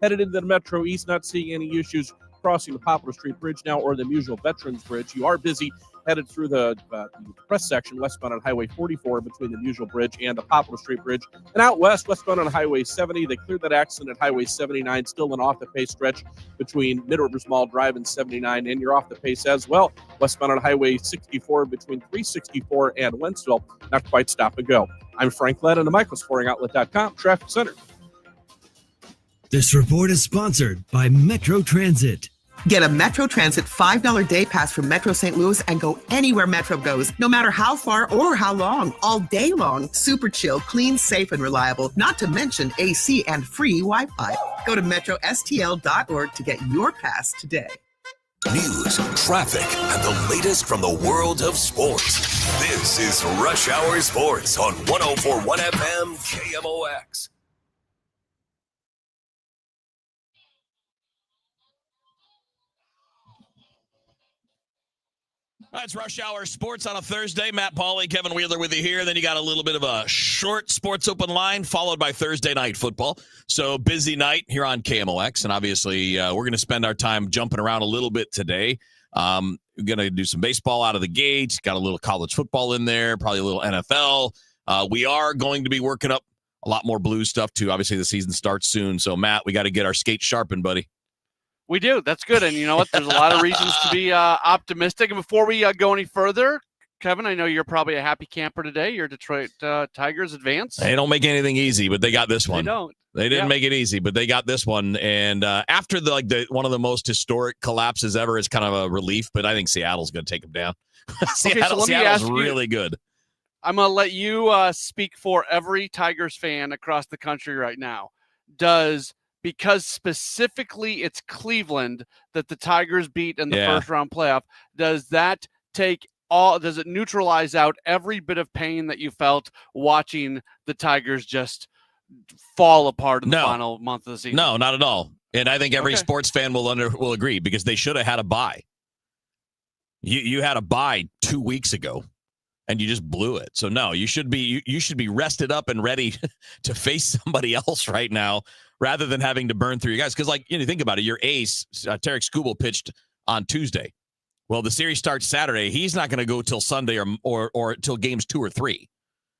Headed into the Metro East, not seeing any issues crossing the Poplar Street Bridge now or the Musial Veterans Bridge. You are busy headed through the press section westbound on Highway 44 between the Musial Bridge and the Poplar Street Bridge. And out westbound on Highway 70, they cleared that accident at Highway 79, still an off-the-pace stretch between Mid-Rivers Mall Drive and 79, and you're off the pace as well. Westbound on Highway 64 between 364 and Wentzville, not quite stop and go. I'm Frank Lett on the MichaelSportingOutlet.com Traffic Center. This report is sponsored by Metro Transit. Get a Metro Transit $5 day pass from Metro St. Louis and go anywhere Metro goes, no matter how far or how long, all day long. Super chill, clean, safe, and reliable, not to mention AC and free Wi-Fi. Go to metrostl.org to get your pass today. News, traffic, and the latest from the world of sports. This is Rush Hour Sports on 104.1 FM KMOX. That's Rush Hour Sports on a Thursday. Matt Pauley, Kevin Wheeler with you here. Then you got a little bit of a short sports open line followed by Thursday night football. So busy night here on KMOX. And obviously we're going to spend our time jumping around a little bit today. We're going to do some baseball out of the gate. Got a little college football in there, probably a little NFL. We are going to be working up a lot more Blues stuff too. Obviously the season starts soon. So Matt, we got to get our skates sharpened, buddy. We do. That's good. And you know what? There's a lot of reasons to be optimistic. And before we go any further, Kevin, I know you're probably a happy camper today. Your Detroit Tigers advance. They don't make anything easy, but they got this one. They don't. They didn't make it easy, but they got this one. And after the one of the most historic collapses ever is kind of a relief, but I think Seattle's going to take them down. Seattle's really good. I'm going to let you speak for every Tigers fan across the country right now. Because specifically it's Cleveland that the Tigers beat in the first round playoff, does it neutralize out every bit of pain that you felt watching the Tigers just fall apart in the final month of the season? No, not at all. And I think every sports fan will agree because they should have had a bye. You had a bye 2 weeks ago and you just blew it. So no, you should be rested up and ready to face somebody else right now, rather than having to burn through your guys. Because, think about it. Your ace, Tarek Skubal, pitched on Tuesday. Well, the series starts Saturday. He's not going to go till Sunday or till games 2 or 3.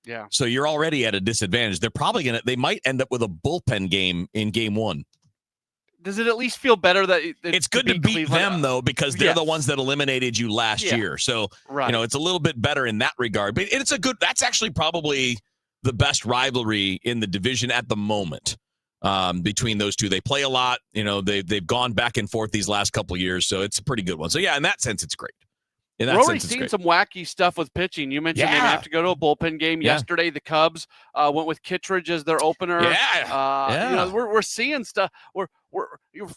Yeah. So you're already at a disadvantage. They might end up with a bullpen game in game 1. Does it at least feel better that it's good to beat Cleveland, them, though, because they're the ones that eliminated you last year. So, it's a little bit better in that regard. But that's actually probably the best rivalry in the division at the moment. Between those two, they play a lot. They've gone back and forth these last couple of years, so it's a pretty good one. So yeah, in that sense, it's great. We're already seeing some wacky stuff with pitching. You mentioned they have to go to a bullpen game yesterday. The Cubs went with Kittredge as their opener. We're seeing stuff. We're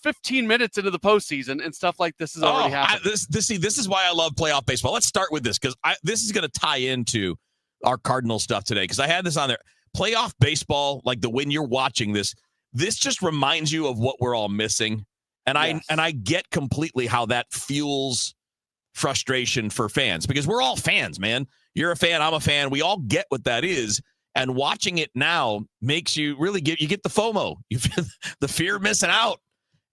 15 minutes into the postseason, and stuff like this is already happening. This is why I love playoff baseball. Let's start with this because this is going to tie into our Cardinal stuff today because I had this on there. Playoff baseball, when you're watching this just reminds you of what we're all missing. And I get completely how that fuels frustration for fans because we're all fans, man. You're a fan. I'm a fan. We all get what that is. And watching it now makes you really you get the FOMO. You feel the fear of missing out.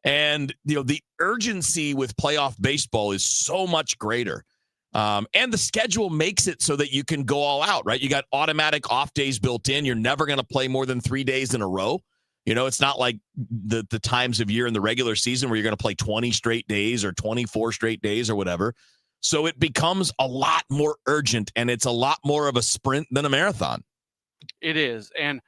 And, the urgency with playoff baseball is so much greater. And the schedule makes it so that you can go all out, right? You got automatic off days built in. You're never going to play more than 3 days in a row. It's not like the times of year in the regular season where you're going to play 20 straight days or 24 straight days or whatever. So it becomes a lot more urgent, and it's a lot more of a sprint than a marathon. It is. And,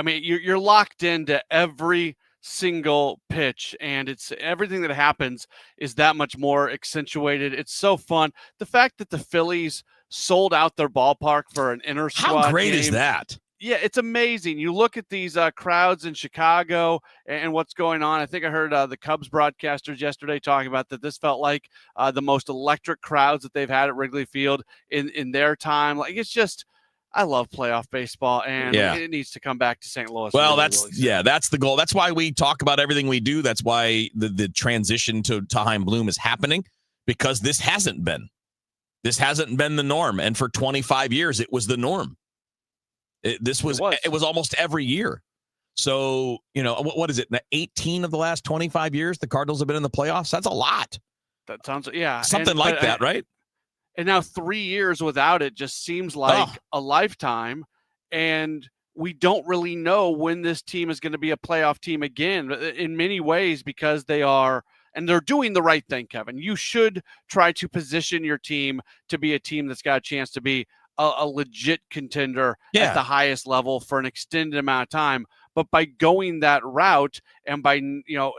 you're locked into every single pitch, and it's everything that happens is that much more accentuated. It's so fun. The fact that the Phillies sold out their ballpark for an inner squad How great game, is that? Yeah, it's amazing. You look at these crowds in Chicago and what's going on. I think I heard the Cubs broadcasters yesterday talking about that this felt like the most electric crowds that they've had at Wrigley Field in their time. It's just, I love playoff baseball, and it needs to come back to St. Louis. Well, that's the goal. That's why we talk about everything we do. That's why the transition to Chaim Bloom is happening, because this hasn't been the norm. And for 25 years, it was the norm. It was almost every year. So, what is it? 18 of the last 25 years, the Cardinals have been in the playoffs. That's a lot. That sounds, Something like that, right? And now 3 years without it just seems like a lifetime. And we don't really know when this team is going to be a playoff team again in many ways, because they're doing the right thing, Kevin. You should try to position your team to be a team that's got a chance to be a legit contender at the highest level for an extended amount of time. But by going that route and by,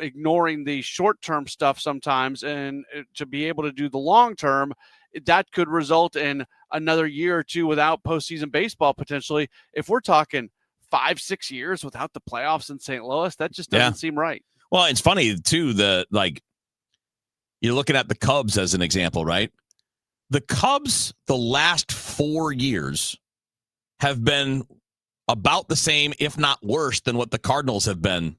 ignoring the short-term stuff sometimes and to be able to do the long-term, that could result in another year or two without postseason baseball potentially. If we're talking 5-6 years without the playoffs in St. Louis, that just doesn't seem right. Well, it's funny too, you're looking at the Cubs as an example, right? The Cubs, the last 4 years have been about the same, if not worse, than what the Cardinals have been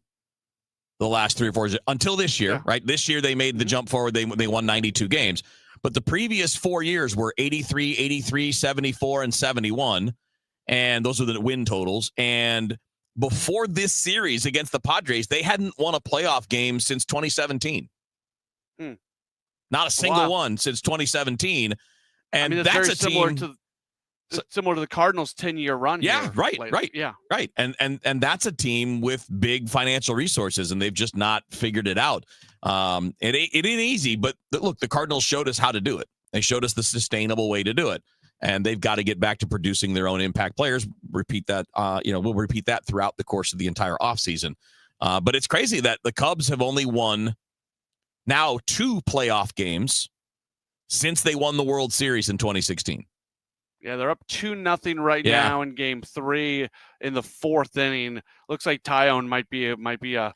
the last 3 or 4 years until this year, right? This year they made the jump forward. They won 92 games. But the previous 4 years were 83, 83, 74, and 71. And those are the win totals. And before this series against the Padres, they hadn't won a playoff game since 2017. Not a single one since 2017. And that's very a similar team similar to the Cardinals' 10-year run. Yeah, right. And that's a team with big financial resources, and they've just not figured it out. It ain't easy, but look, the Cardinals showed us how to do it. They showed us the sustainable way to do it, and they've got to get back to producing their own impact players. Repeat that. We'll repeat that throughout the course of the entire offseason. But it's crazy that the Cubs have only won now 2 playoff games since they won the World Series in 2016. Yeah, they're up 2-0 right now in Game 3 in the 4th inning. Looks like Tyone might be out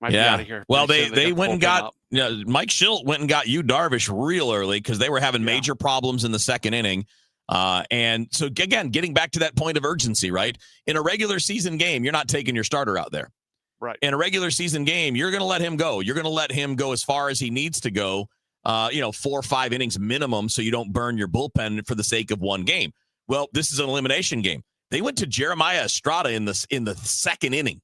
of here. Well, they went and got Mike Schilt went and got Yu Darvish real early because they were having major problems in the 2nd inning. And so again, getting back to that point of urgency, right? In a regular season game, you're not taking your starter out there. Right. In a regular season game, you're going to let him go. You're going to let him go as far as he needs to go. 4 or 5 innings minimum, so you don't burn your bullpen for the sake of one game. Well, this is an elimination game. They went to Jeremiah Estrada in the 2nd inning.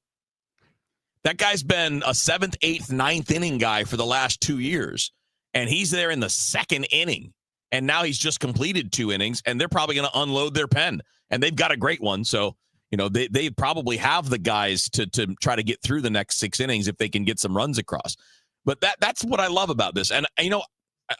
That guy's been a 7th, 8th, 9th inning guy for the last 2 years, and he's there in the 2nd inning. And now he's just completed 2 innings, and they're probably going to unload their pen. And they've got a great one, so they probably have the guys to try to get through the next 6 innings if they can get some runs across. But that's what I love about this. And,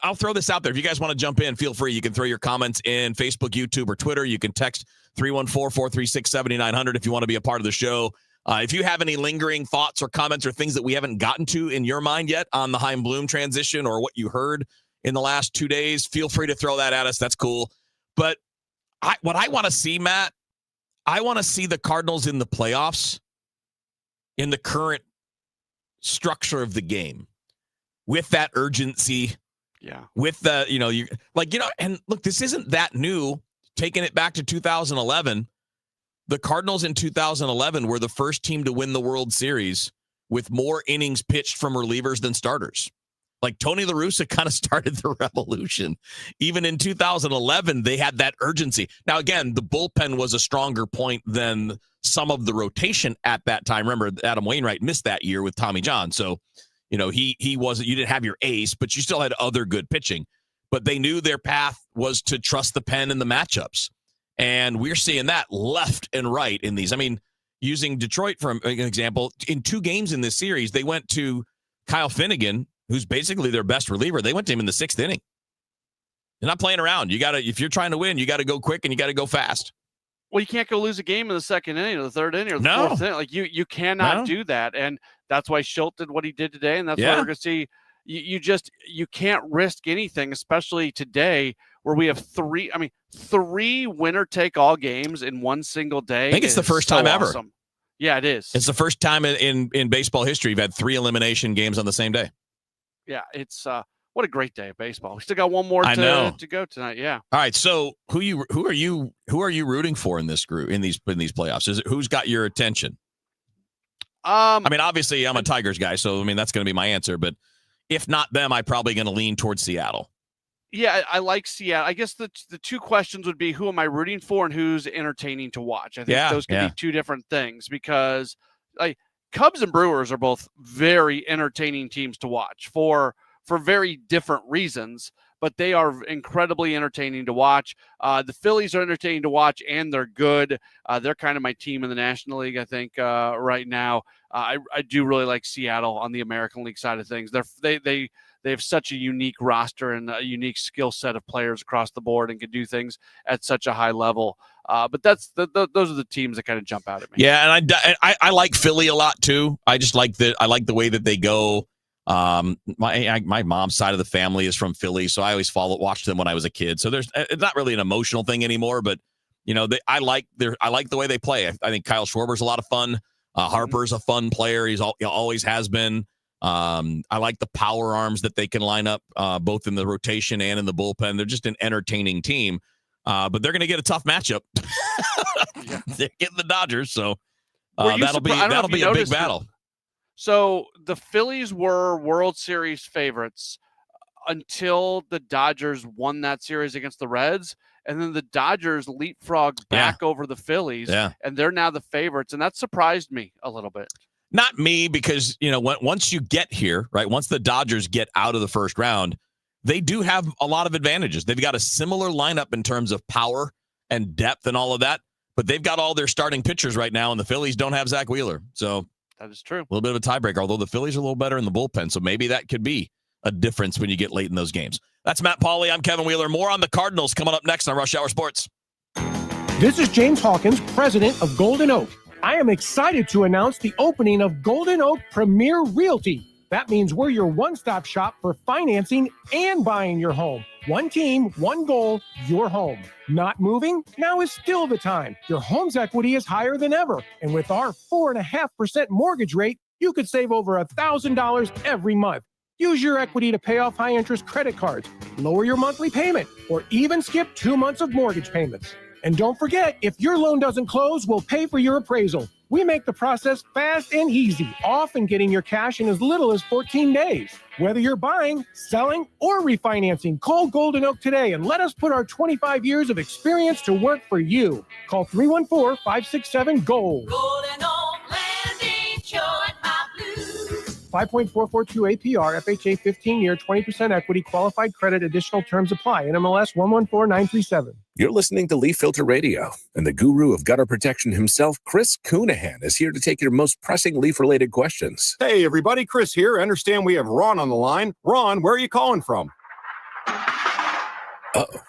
I'll throw this out there. If you guys want to jump in, feel free. You can throw your comments in Facebook, YouTube, or Twitter. You can text 314-436-7900 if you want to be a part of the show. If you have any lingering thoughts or comments or things that we haven't gotten to in your mind yet on the Chaim Bloom transition or what you heard in the last 2 days, feel free to throw that at us. That's cool. But what I want to see, Matt, I want to see the Cardinals in the playoffs in the current structure of the game with that urgency. Yeah. With the, and look, this isn't that new. Taking it back to 2011, the Cardinals in 2011 were the first team to win the World Series with more innings pitched from relievers than starters. Like Tony La Russa kind of started the revolution. Even in 2011, they had that urgency. Now, again, the bullpen was a stronger point than some of the rotation at that time. Remember, Adam Wainwright missed that year with Tommy John. So, he wasn't, you didn't have your ace, but you still had other good pitching. But they knew their path was to trust the pen and the matchups. And we're seeing that left and right in these. I mean, using Detroit for an example, in 2 games in this series, they went to Kyle Finnegan, who's basically their best reliever. They went to him in the 6th inning. They're not playing around. If you're trying to win, you got to go quick and you got to go fast. Well, you can't go lose a game in the 2nd inning or the 3rd inning or the 4th inning. Like you cannot do that. And that's why Schilt did what he did today. And that's why we're going to see you can't risk anything, especially today where we have 3 winner take all games in one single day. I think it's the first time ever. Awesome. Yeah, it is. It's the first time in baseball history you've had 3 elimination games on the same day. Yeah, it's what a great day of baseball. We still got one more to go tonight. Yeah. All right. So who are you rooting for in this group in these playoffs? Who's got your attention? Obviously I'm a Tigers guy, so that's going to be my answer. But if not them, I'm probably going to lean towards Seattle. Yeah, I like Seattle. I guess the 2 questions would be who am I rooting for and who's entertaining to watch. I think those could be 2 different things because like Cubs and Brewers are both very entertaining teams to watch for very different reasons, but they are incredibly entertaining to watch. The Phillies are entertaining to watch, and they're good. They're kind of my team in the National League, I think, right now. I do really like Seattle on the American League side of things. They have such a unique roster and a unique skill set of players across the board and can do things at such a high level. But those are the teams that kind of jump out at me. Yeah, and I like Philly a lot too. I like the way that they go. My mom's side of the family is from Philly, so I always watched them when I was a kid. So it's not really an emotional thing anymore, but I like the way they play. I think Kyle Schwarber's a lot of fun. Harper's a fun player. He always has been. I like the power arms that they can line up both in the rotation and in the bullpen. They're just an entertaining team, but they're going to get a tough matchup. They're getting the Dodgers, so that'll be a big battle. So the Phillies were World Series favorites until the Dodgers won that series against the Reds, and then the Dodgers leapfrogged back over the Phillies, and they're now the favorites, and that surprised me a little bit. Not me, because once you get here, right? Once the Dodgers get out of the first round, they do have a lot of advantages. They've got a similar lineup in terms of power and depth and all of that, but they've got all their starting pitchers right now, and the Phillies don't have Zach Wheeler, so. That is true. A little bit of a tiebreaker, although the Phillies are a little better in the bullpen, so maybe that could be a difference when you get late in those games. That's Matt Pauley. I'm Kevin Wheeler. More on the Cardinals coming up next on Rush Hour Sports. This is James Hawkins, president of Golden Oak. I am excited to announce the opening of Golden Oak Premier Realty. That means we're your one-stop shop for financing and buying your home. One team, one goal, your home. Not moving? Now is still the time. Your home's equity is higher than ever. And with our 4.5% mortgage rate, you could save over $1,000 every month. Use your equity to pay off high-interest credit cards, lower your monthly payment, or even skip 2 months of mortgage payments. And don't forget, if your loan doesn't close, we'll pay for your appraisal. We make the process fast and easy, often getting your cash in as little as 14 days. Whether you're buying, selling, or refinancing, call Golden Oak today and let us put our 25 years of experience to work for you. Call 314-567-GOLD. Golden Oak Landing, join my blues. 5.442 APR, FHA 15-year, 20% equity, qualified credit, additional terms apply. NMLS 114937. You're listening to Leaf Filter Radio, and the guru of gutter protection himself, Chris Coonahan, is here to take your most pressing leaf-related questions. Hey, everybody, Chris here. I understand we have Ron on the line. Ron, where are you calling from? Uh-oh.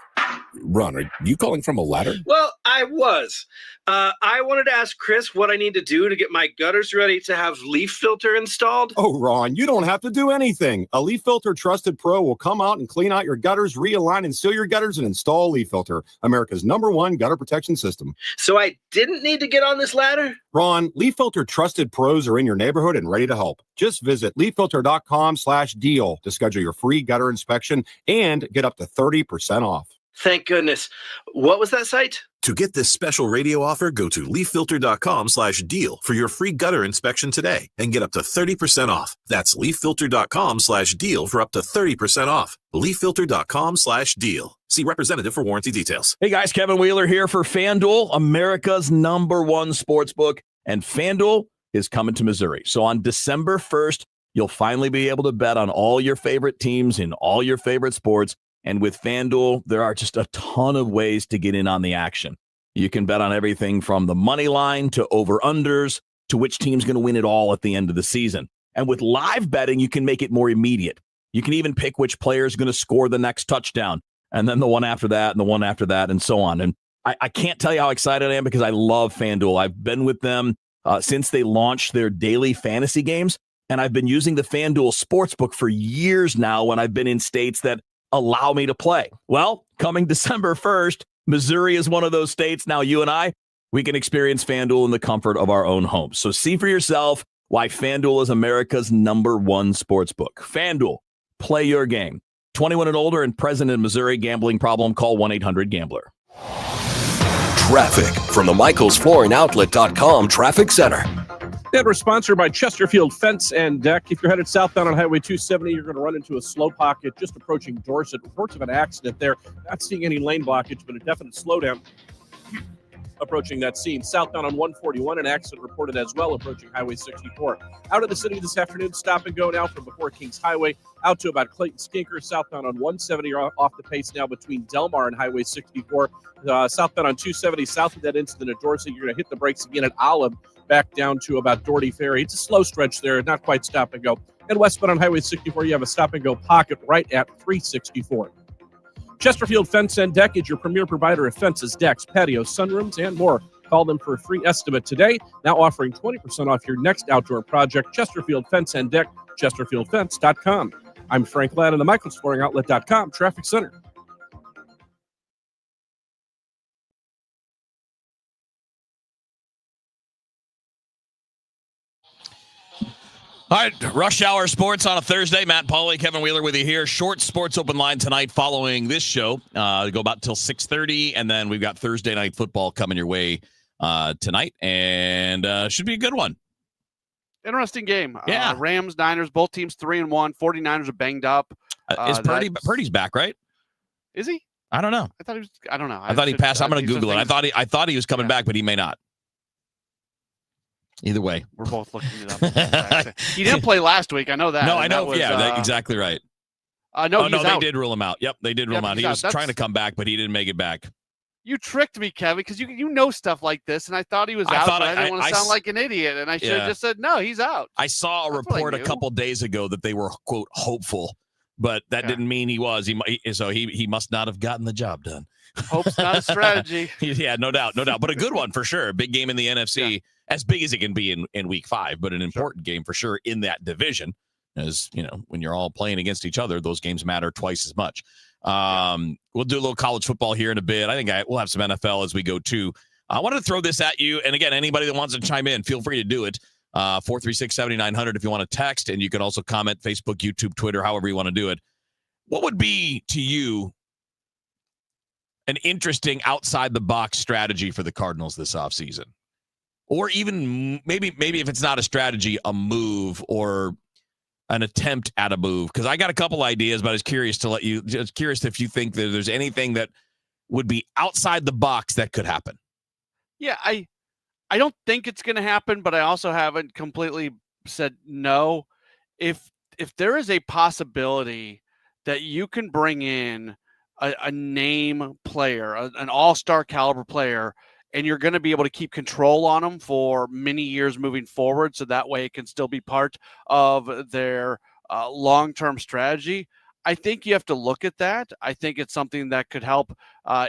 Ron, are you calling from a ladder? Well, I was. I wanted to ask Chris what I need to do to get my gutters ready to have leaf filter installed. Oh, Ron, you don't have to do anything. A Leaf Filter Trusted Pro will come out and clean out your gutters, realign and seal your gutters, and install Leaf Filter, America's #1 gutter protection system. So I didn't need to get on this ladder? Ron, Leaf Filter Trusted Pros are in your neighborhood and ready to help. Just visit leaffilter.com/deal to schedule your free gutter inspection and get up to 30% off. Thank goodness. What was that site? To get this special radio offer, go to leaffilter.com/deal for your free gutter inspection today and get up to 30% off. That's leaffilter.com/deal for up to 30% off. leaffilter.com/deal. See representative for warranty details. Hey guys, Kevin Wheeler here for FanDuel, America's #1 sportsbook, and FanDuel is coming to Missouri. So on December 1st, you'll finally be able to bet on all your favorite teams in all your favorite sports. And with FanDuel, there are just a ton of ways to get in on the action. You can bet on everything from the money line to over-unders to which team's going to win it all at the end of the season. And with live betting, you can make it more immediate. You can even pick which player is going to score the next touchdown, and then the one after that, and the one after that, and so on. And I can't tell you how excited I am because I love FanDuel. I've been with them since they launched their daily fantasy games, and I've been using the FanDuel Sportsbook for years now when I've been in states that allow me to play. Well, coming December 1st, Missouri is one of those states. Now you and I, we can experience FanDuel in the comfort of our own homes. So see for yourself why FanDuel is America's #1 sportsbook. FanDuel, play your game. 21 and older and present in Missouri. Gambling problem, call 1-800-GAMBLER. Traffic from the MichaelsFlooringOutlet.com Traffic Center. And we're sponsored by Chesterfield Fence and Deck. If you're headed southbound on Highway 270, you're going to run into a slow pocket just approaching Dorset. Reports of an accident there. Not seeing any lane blockage, but a definite slowdown approaching that scene. Southbound on 141, an accident reported as well approaching Highway 64. Out of the city this afternoon, stop and go now from before Kings Highway out to about Clayton Skinker. Southbound on 170 off the pace now between Delmar and Highway 64. Southbound on 270 south of that incident at Dorsey. You're going to hit the brakes again at Olive back down to about Doherty Ferry. It's a slow stretch there, not quite stop and go. And westbound on Highway 64, you have a stop and go pocket right at 364. Chesterfield Fence and Deck is your premier provider of fences, decks, patios, sunrooms, and more. Call them for a free estimate today. Now offering 20% off your next outdoor project. Chesterfield Fence and Deck, chesterfieldfence.com. I'm Frank Ladd in the Michael'sFlooringOutlet.com Traffic Center. All right, Rush Hour Sports on a Thursday. Matt Pauley, Kevin Wheeler with you here. Short sports open line tonight following this show. Go about till 6:30, and then we've got Thursday night football coming your way tonight, and should be a good one. Interesting game. Yeah. Rams, Niners, both teams 3-1. 49ers are banged up. Is Purdy's back, right? Is he? I don't know. I thought he was. I don't know. I thought he passed. I'm going to Google it. I thought he was coming back, but he may not. Either way, we're both looking it up. He didn't play last week. I know that. No, I know. Exactly right. No, they did rule him out. Yep, they did rule him out. He was trying to come back, but he didn't make it back. You tricked me, Kevin, because you know stuff like this, and I thought he was out. But I didn't want to sound like an idiot, and I should have just said no, he's out. I saw a report a couple days ago that they were quote hopeful, but that didn't mean he was. He must not have gotten the job done. Hope's not a strategy. Yeah, no doubt, but a good one for sure. Big game in the NFC. Yeah. As big as it can be in week 5, but an important game for sure in that division. As you know, when you're all playing against each other, those games matter twice as much. We'll do a little college football here in a bit. I think we'll have some NFL as we go too. I wanted to throw this at you. And again, anybody that wants to chime in, feel free to do it. 436-7900 if you want to text, and you can also comment Facebook, YouTube, Twitter, however you want to do it. What would be to you an interesting outside the box strategy for the Cardinals this offseason? Or even maybe if it's not a strategy, a move or an attempt at a move. Because I got a couple ideas, but I was curious if you think that there's anything that would be outside the box that could happen. Yeah, I don't think it's going to happen, but I also haven't completely said no. If there is a possibility that you can bring in a name player, an all-star caliber player, and you're going to be able to keep control on them for many years moving forward, so that way it can still be part of their long-term strategy. I think you have to look at that. I think it's something that could help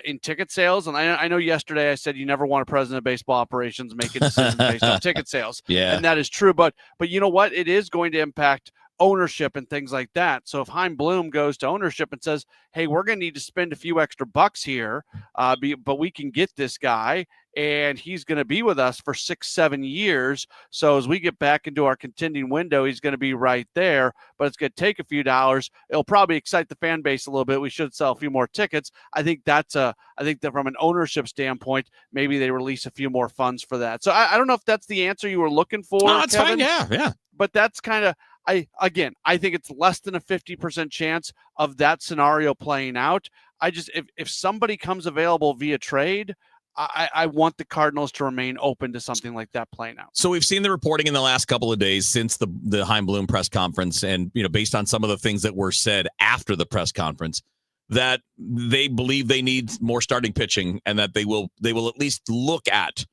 in ticket sales. And I know yesterday I said you never want a president of baseball operations making decisions based on ticket sales. Yeah. And that is true. But you know what? It is going to impact ownership and things like that. So if Chaim Bloom goes to ownership and says, hey, we're going to need to spend a few extra bucks here, but we can get this guy and he's going to be with us for 6-7 years. So as we get back into our contending window, he's going to be right there, but it's going to take a few dollars. It'll probably excite the fan base a little bit. We should sell a few more tickets. I think that from an ownership standpoint, maybe they release a few more funds for that. So I don't know if that's the answer you were looking for. No, that's Kevin, fine. Yeah. But that's kind of, I think it's less than a 50% chance of that scenario playing out. If somebody comes available via trade, I want the Cardinals to remain open to something like that playing out. So we've seen the reporting in the last couple of days since the Chaim Bloom press conference, and based on some of the things that were said after the press conference, that they believe they need more starting pitching, and that they will at least look at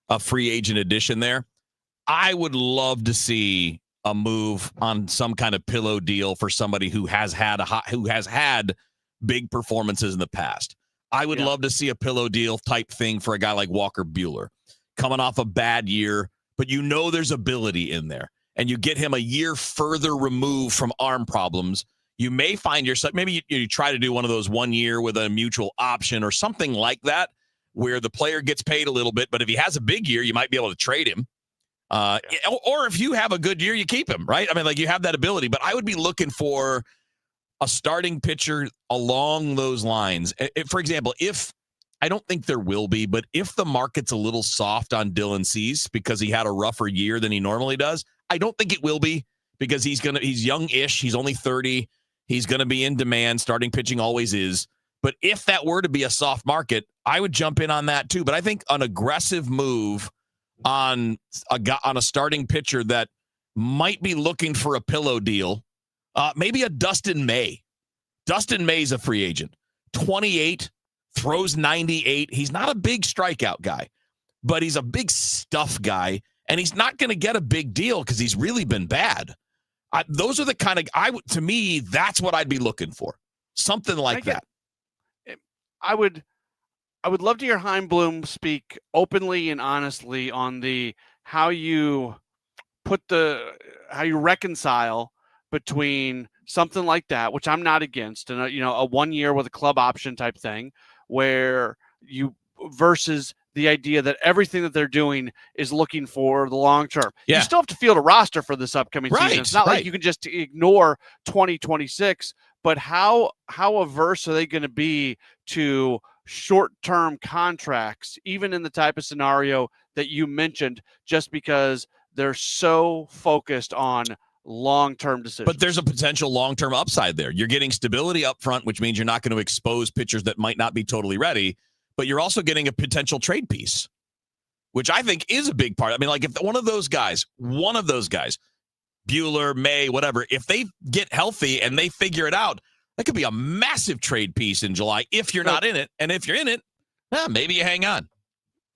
a free agent addition there. I would love to see a move on some kind of pillow deal for somebody who has had big performances in the past. I would love to see a pillow deal type thing for a guy like Walker Buehler coming off a bad year, but there's ability in there, and you get him a year further removed from arm problems. You may find yourself, maybe you try to do one of those 1 year with a mutual option or something like that, where the player gets paid a little bit, but if he has a big year, you might be able to trade him. Or if you have a good year, you keep him, right? I mean, like, you have that ability, but I would be looking for a starting pitcher along those lines. For example, I don't think there will be, but if the market's a little soft on Dylan Cease because he had a rougher year than he normally does, I don't think it will be, because he's young-ish. He's only 30. He's going to be in demand. Starting pitching always is. But if that were to be a soft market, I would jump in on that too. But I think an aggressive move on a starting pitcher that might be looking for a pillow deal, maybe a Dustin May. Dustin May's a free agent. 28, throws 98. He's not a big strikeout guy, but he's a big stuff guy, and he's not going to get a big deal because he's really been bad. Those are the kind of to me, that's what I'd be looking for. Something like that. I would love to hear Heimblum speak openly and honestly on how you reconcile between something like that, which I'm not against, and a 1 year with a club option type thing, where you versus the idea that everything that they're doing is looking for the long term. Yeah. You still have to field a roster for this upcoming season. It's not like you can just ignore 2026. But how averse are they going to be to short-term contracts, even in the type of scenario that you mentioned, just because they're so focused on long-term decisions? But there's a potential long-term upside there. You're getting stability up front, which means you're not going to expose pitchers that might not be totally ready, but you're also getting a potential trade piece, which I think is a big part. I mean, like if one of those guys, Bueller, May, whatever, if they get healthy and they figure it out, that could be a massive trade piece in July if you're not in it. And if you're in it, maybe you hang on.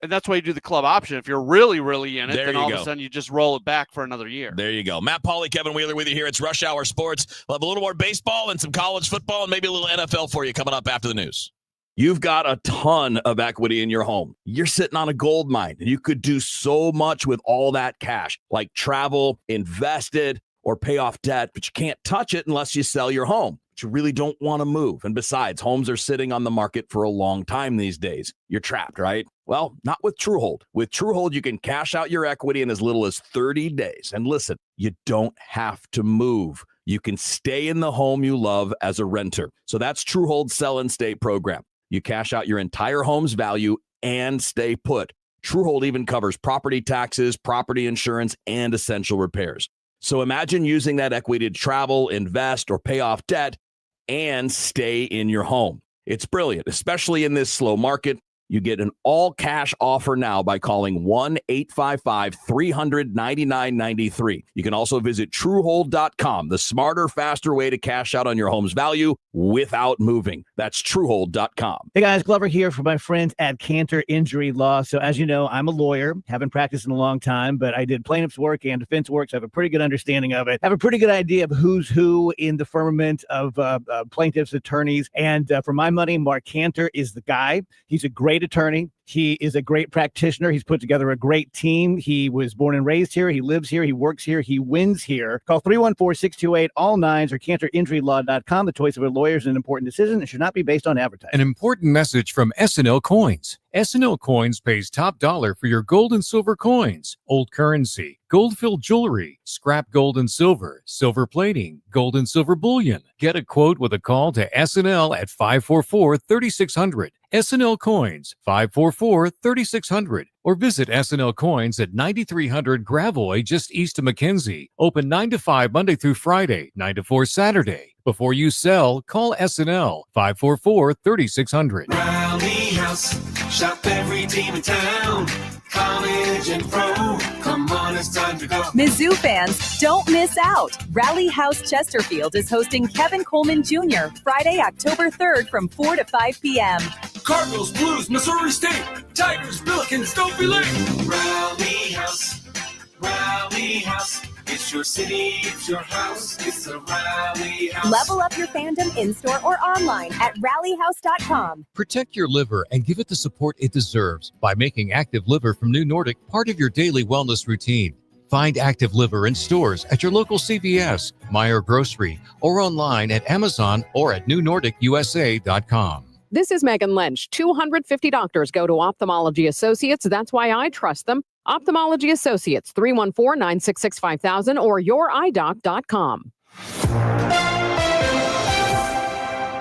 And that's why you do the club option. If you're really, really in it, There then you all go. of a sudden you just roll it back for another year. There you go. Matt Pauley, Kevin Wheeler with you here. It's Rush Hour Sports. We'll have a little more baseball and some college football and maybe a little NFL for you coming up after the news. You've got a ton of equity in your home. You're sitting on a gold mine, and you could do so much with all that cash, like travel, invest it, or pay off debt, but you can't touch it unless you sell your home. But you really don't want to move. And besides, homes are sitting on the market for a long time these days. You're trapped, right? Well, not with TrueHold. With TrueHold, you can cash out your equity in as little as 30 days. And listen, you don't have to move. You can stay in the home you love as a renter. So that's TrueHold's Sell and Stay program. You cash out your entire home's value and stay put. TrueHold even covers property taxes, property insurance, and essential repairs. So imagine using that equity to travel, invest, or pay off debt and stay in your home. It's brilliant, especially in this slow market. You get an all-cash offer now by calling 1-855-300-9993. You can also visit TrueHold.com, the smarter, faster way to cash out on your home's value without moving. That's TrueHold.com. Hey guys, Glover here for my friends at Cantor Injury Law. So as you know, I'm a lawyer, haven't practiced in a long time, but I did plaintiff's work and defense work, so I have a pretty good understanding of it. I have a pretty good idea of who's who in the firmament of plaintiffs' attorneys. And for my money, Mark Cantor is the guy. He's a great attorney. He is a great practitioner. He's put together a great team. He was born and raised here. He lives here. He works here. He wins here. Call 314-628-ALL-9s or CantorInjuryLaw.com. The choice of a lawyer is an important decision and should not be based on advertising. An important message from S&L Coins. S&L Coins pays top dollar for your gold and silver coins, old currency, gold-filled jewelry, scrap gold and silver, silver plating, gold and silver bullion. Get a quote with a call to S&L at 544-3600. S&L Coins, 544-3600. Or visit S&L Coins at 9300 Gravois, just east of McKenzie. Open 9 to 5 Monday through Friday, 9 to 4 Saturday. Before you sell, call S&L, 544-3600. Rally House, shop every team in town. College and pro, come on, it's time to go. Mizzou fans, don't miss out. Rally House Chesterfield is hosting Kevin Coleman Jr. Friday, October 3rd from 4 to 5 p.m. Cardinals, Blues, Missouri State, Tigers, Billikens, don't be late. Rally House, Rally House. It's your city, it's your house, it's a Rally House. Level up your fandom in-store or online at rallyhouse.com. Protect your liver and give it the support it deserves by making Active Liver from New Nordic part of your daily wellness routine. Find Active Liver in stores at your local CVS, Meyer Grocery, or online at Amazon or at newnordicusa.com. This is Megan Lynch. 250 doctors go to Ophthalmology Associates. That's why I trust them. Ophthalmology Associates, 314-966-5000 or youridoc.com.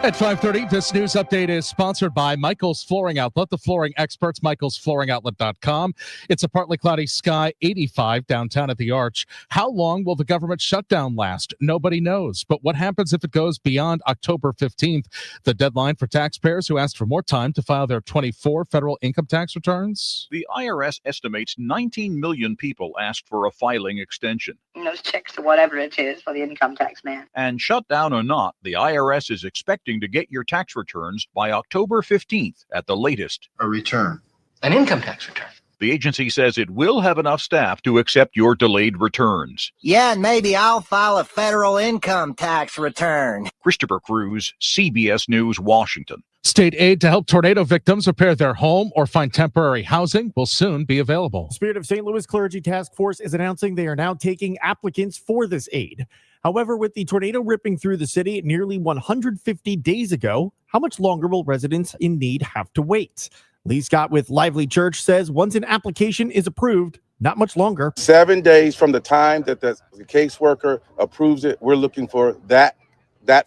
At 5:30, this news update is sponsored by Michael's Flooring Outlet, the flooring experts, michaelsflooringoutlet.com. It's a partly cloudy sky, 85 downtown at the Arch. How long will the government shutdown last? Nobody knows. But what happens if it goes beyond October 15th, the deadline for taxpayers who asked for more time to file their 24 federal income tax returns? The IRS estimates 19 million people asked for a filing extension. Those checks or whatever it is for the income tax man. And shutdown or not, the IRS is expecting to get your tax returns by October 15th at the latest. A return. An income tax return. The agency says it will have enough staff to accept your delayed returns. Yeah, and maybe I'll file a federal income tax return. Christopher Cruz, CBS News, Washington. State aid to help tornado victims repair their home or find temporary housing will soon be available. Spirit of St. Louis Clergy Task Force is announcing they are now taking applicants for this aid. However, with the tornado ripping through the city nearly 150 days ago, how much longer will residents in need have to wait? Lee Scott with Lively Church says once an application is approved, not much longer. 7 days from the time that the caseworker approves it, we're looking for that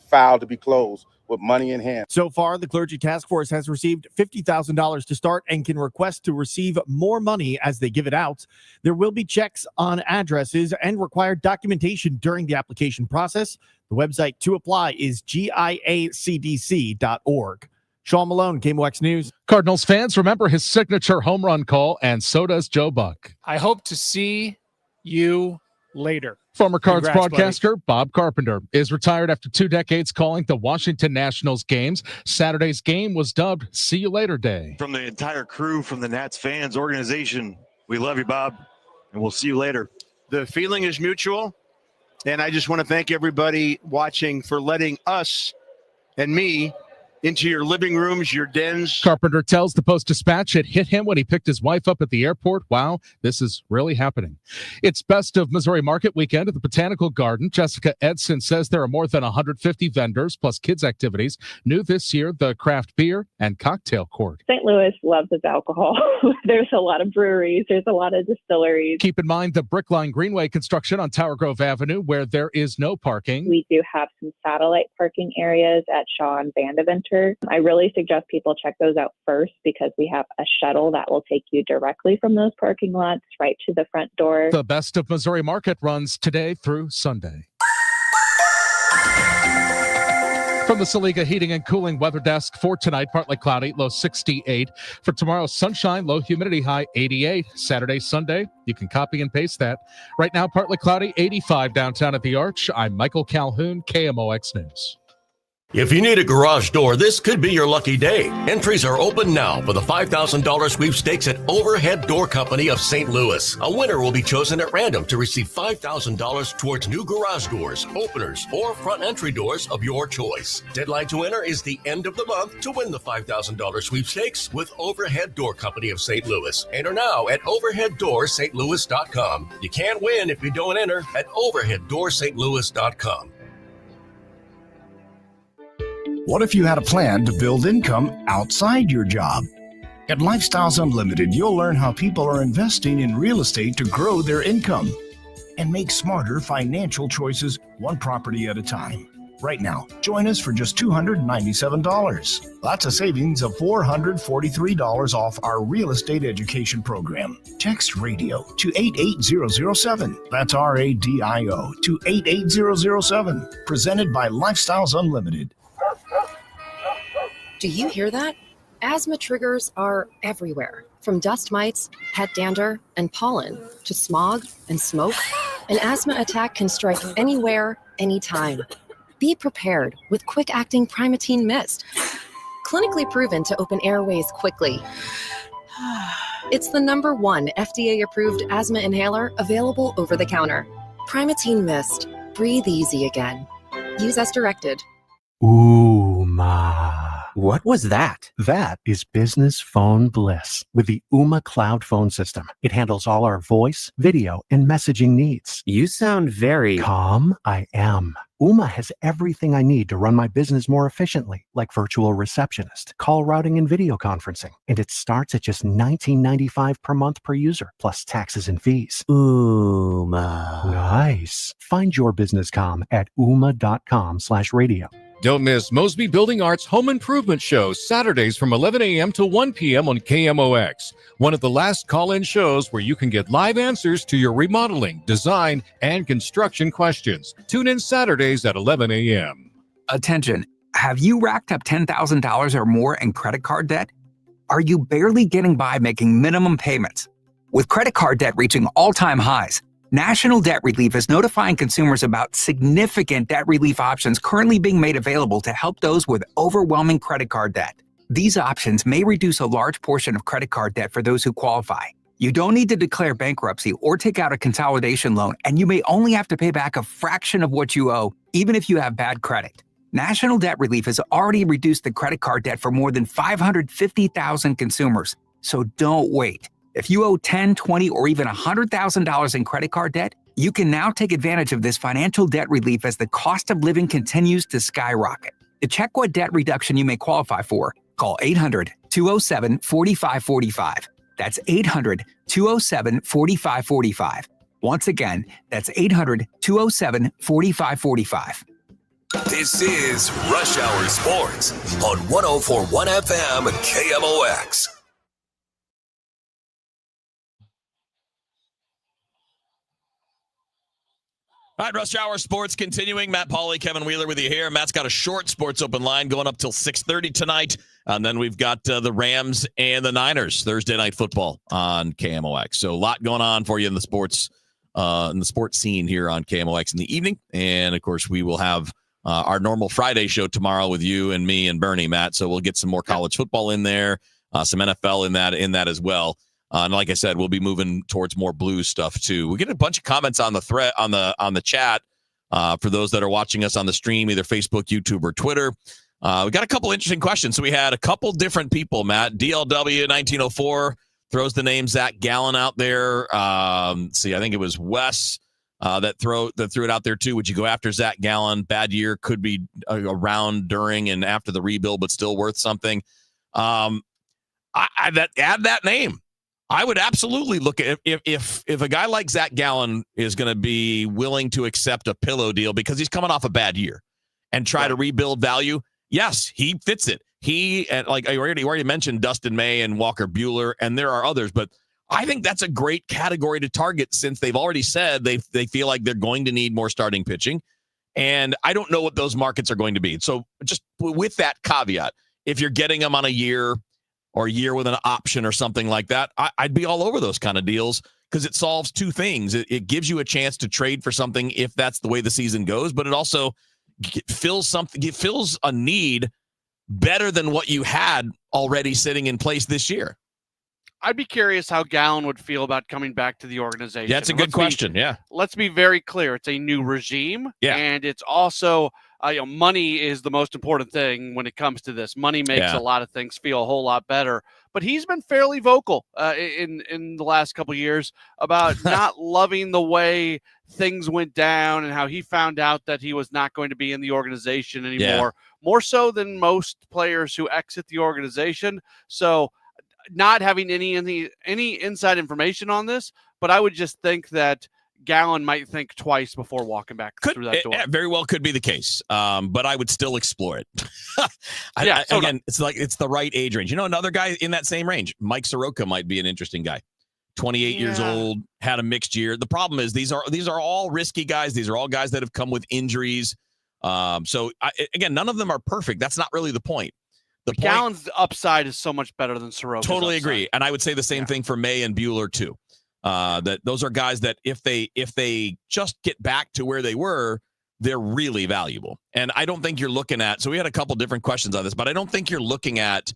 file to be closed with money in hand. So far, the Clergy Task Force has received $50,000 to start and can request to receive more money as they give it out. There will be checks on addresses and required documentation during the application process. The website to apply is giacdc.org. Sean Malone, KMOX News. Cardinals fans remember his signature home run call, and so does Joe Buck. I hope to see you later. Former Cards Congrats, broadcaster Bob Carpenter is retired after 2 decades calling the Washington Nationals games. Saturday's game was dubbed See You Later Day. From the entire crew, from the Nats fans, organization, we love you, Bob, and we'll see you later. The feeling is mutual, and I just want to thank everybody watching for letting us and me into your living rooms, your dens. Carpenter tells the Post-Dispatch it hit him when he picked his wife up at the airport. Wow, this is really happening. It's Best of Missouri Market weekend at the Botanical Garden. Jessica Edson says there are more than 150 vendors plus kids activities. New this year, the craft beer and cocktail court. St. Louis loves its alcohol. There's a lot of breweries. There's a lot of distilleries. Keep in mind the Brickline Greenway construction on Tower Grove Avenue where there is no parking. We do have some satellite parking areas at Shaw and Vandeventer. I really suggest people check those out first because we have a shuttle that will take you directly from those parking lots right to the front door. The Best of Missouri Market runs today through Sunday. From the Saliga Heating and Cooling Weather Desk for tonight, partly cloudy, low 68. For tomorrow, sunshine, low humidity, high 88. Saturday, Sunday, you can copy and paste that. Right now, partly cloudy, 85 downtown at the Arch. I'm Michael Calhoun, KMOX News. If you need a garage door, this could be your lucky day. Entries are open now for the $5,000 sweepstakes at Overhead Door Company of St. Louis. A winner will be chosen at random to receive $5,000 towards new garage doors, openers, or front entry doors of your choice. Deadline to enter is the end of the month to win the $5,000 sweepstakes with Overhead Door Company of St. Louis. Enter now at overheaddoorstlouis.com. You can't win if you don't enter at overheaddoorstlouis.com. What if you had a plan to build income outside your job? At Lifestyles Unlimited, you'll learn how people are investing in real estate to grow their income and make smarter financial choices one property at a time. Right now, join us for just $297. That's a savings of $443 off our real estate education program. Text RADIO to 88007. That's RADIO to 88007. Presented by Lifestyles Unlimited. Do you hear that? Asthma triggers are everywhere, from dust mites, pet dander, and pollen, to smog and smoke. An asthma attack can strike anywhere, anytime. Be prepared with quick-acting Primatene Mist. Clinically proven to open airways quickly. It's the #1 FDA-approved asthma inhaler available over the counter. Primatene Mist. Breathe easy again. Use as directed. Ooma. What was that? That is business phone bliss with the Ooma cloud phone system. It handles all our voice, video, and messaging needs. You sound very calm. I am. Ooma has everything I need to run my business more efficiently, like virtual receptionist, call routing, and video conferencing. And it starts at just $19.95 per month per user, plus taxes and fees. Ooma. Nice. Find your business comm at ooma.com/radio. Don't miss Mosby Building Arts Home Improvement Shows Saturdays from 11 a.m. to 1 p.m. on KMOX. One of the last call-in shows where you can get live answers to your remodeling, design, and construction questions. Tune in Saturdays at 11 a.m. Attention. Have you racked up $10,000 or more in credit card debt? Are you barely getting by making minimum payments? With credit card debt reaching all-time highs, National Debt Relief is notifying consumers about significant debt relief options currently being made available to help those with overwhelming credit card debt. These options may reduce a large portion of credit card debt for those who qualify. You don't need to declare bankruptcy or take out a consolidation loan, and you may only have to pay back a fraction of what you owe, even if you have bad credit. National Debt Relief has already reduced the credit card debt for more than 550,000 consumers. So don't wait. If you owe $10, $20, or even $100,000 in credit card debt, you can now take advantage of this financial debt relief as the cost of living continues to skyrocket. To check what debt reduction you may qualify for, call 800-207-4545. That's 800-207-4545. Once again, that's 800-207-4545. This is Rush Hour Sports on 104.1 FM KMOX. All right, Rush Hour Sports continuing. Matt Pauley, Kevin Wheeler with you here. Matt's got a short sports open line going up till 6:30 tonight. And then we've got the Rams and the Niners Thursday night football on KMOX. So a lot going on for you in the sports scene here on KMOX in the evening. And, of course, we will have our normal Friday show tomorrow with you and me and Bernie, Matt. So we'll get some more college football in there, some NFL in that as well. And like I said, we'll be moving towards more Blues stuff too. We get a bunch of comments on the thread on the chat for those that are watching us on the stream, either Facebook, YouTube, or Twitter. We got a couple interesting questions. So we had a couple different people. Matt DLW 1904 throws the name Zach Gallen out there. I think it was Wes that threw it out there too. Would you go after Zach Gallen? Bad year, could be around during and after the rebuild, but still worth something. Add that name. I would absolutely look at if a guy like Zach Gallen is going to be willing to accept a pillow deal because he's coming off a bad year and try to rebuild value. Yes, he fits it. Like I already mentioned Dustin May and Walker Buehler, and there are others, but I think that's a great category to target since they've already said they feel like they're going to need more starting pitching, and I don't know what those markets are going to be. So just with that caveat, if you're getting them on a year or a year with an option or something like that, I'd be all over those kind of deals because it solves two things. It gives you a chance to trade for something if that's the way the season goes, but it also fills a need better than what you had already sitting in place this year. I'd be curious how Gallen would feel about coming back to the organization. Yeah, that's a good question. Let's be very clear. It's a new regime. Yeah. And it's also, money is the most important thing when it comes to this. Money makes a lot of things feel a whole lot better. But he's been fairly vocal in the last couple of years about not loving the way things went down and how he found out that he was not going to be in the organization anymore, more so than most players who exit the organization. So not having any inside information on this, but I would just think that Gallen might think twice before walking back through that door. Very well could be the case, but I would still explore it. It's like it's the right age range. Another guy in that same range, Mike Soroka, might be an interesting guy. 28 years old, had a mixed year. The problem is these are all risky guys. These are all guys that have come with injuries. None of them are perfect. That's not really the point. Gallen's upside is so much better than Soroka's Totally upside. agree. And I would say the same thing for May and Buehler too. That those are guys that if they just get back to where they were, they're really valuable. And I don't think you're looking at, so we had a couple different questions on this, but I don't think you're looking at,